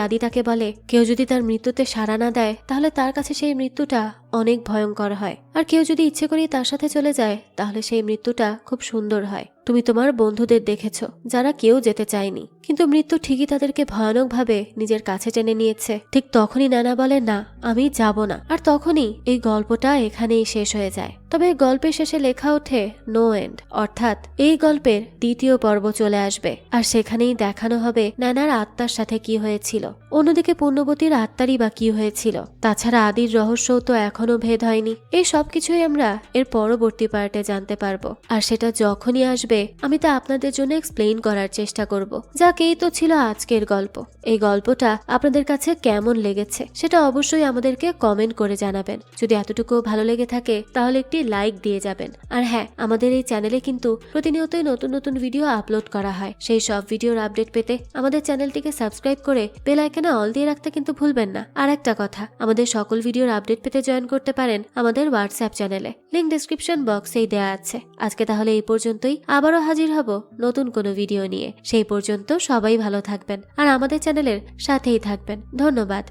আদি তাকে বলে, কেউ যদি তার মৃত্যুতে সাড়া না দেয় তাহলে তার কাছে সেই মৃত্যুটা অনেক ভয়ঙ্কর হয়, আর কেউ যদি ইচ্ছে করে তার সাথে চলে যায় তাহলে সেই মৃত্যুটা খুব সুন্দর হয়। তুমি তোমার বন্ধুদের দেখেছ যারা কেউ যেতে চায়নি, কিন্তু মৃত্যু ঠিকই তাদেরকে ভয়ানকভাবে নিজের কাছে টেনে নিয়েছে। ঠিক তখনই নানা বলে, না আমি যাব না। আর তখনই এই গল্পটা এখানেই শেষ হয়ে যায়। তবে এই গল্পের শেষে লেখা ওঠে নো এন্ড, অর্থাৎ এই গল্পের 2য় পর্ব চলে আসবে, আর সেখানেই দেখানো হবে নানার আত্মার সাথে কি হয়েছিল, অন্যদিকে পুণ্যবতীর আত্মারই বা কি হয়েছিল। তাছাড়া আদির রহস্যও তো এখনো ভেদ হয়নি। এই সবকিছুই আমরা এর পরবর্তী পার্টে জানতে পারবো, আর সেটা যখনই আসবে আমি তা আপনাদের জন্য এক্সপ্লেইন করার চেষ্টা করব। যাক, এই তো ছিল আজকের গল্প। এই গল্পটা আপনাদের কাছে কেমন লেগেছে সেটা অবশ্যই আমাদেরকে কমেন্ট করে জানাবেন। যদি এতটুকু ভালো লেগে থাকে তাহলে একটি লাইক দিয়ে যাবেন। আর হ্যাঁ, আমাদের এই চ্যানেলে কিন্তু প্রতিনিয়তই নতুন নতুন ভিডিও আপলোড করা হয়। সেই সব ভিডিওর আপডেট পেতে আমাদের চ্যানেলটিকে সাবস্ক্রাইব করে বেল আইকনে অল দিয়ে রাখতে কিন্তু ভুলবেন না। আর একটা কথা, আমাদের সকল ভিডিওর আপডেট পেতে জয়েন করতে পারেন আমাদের হোয়াটসঅ্যাপ চ্যানেলে, লিংক ডেসক্রিপশন বক্সেই দেওয়া আছে। আজকে তাহলে এই পর্যন্তই, আবারও হাজির হব নতুন কোনো ভিডিও নিয়ে। সেই পর্যন্ত সবাই ভালো থাকবেন আর আমাদের চ্যানেলের সাথেই থাকবেন। ধন্যবাদ।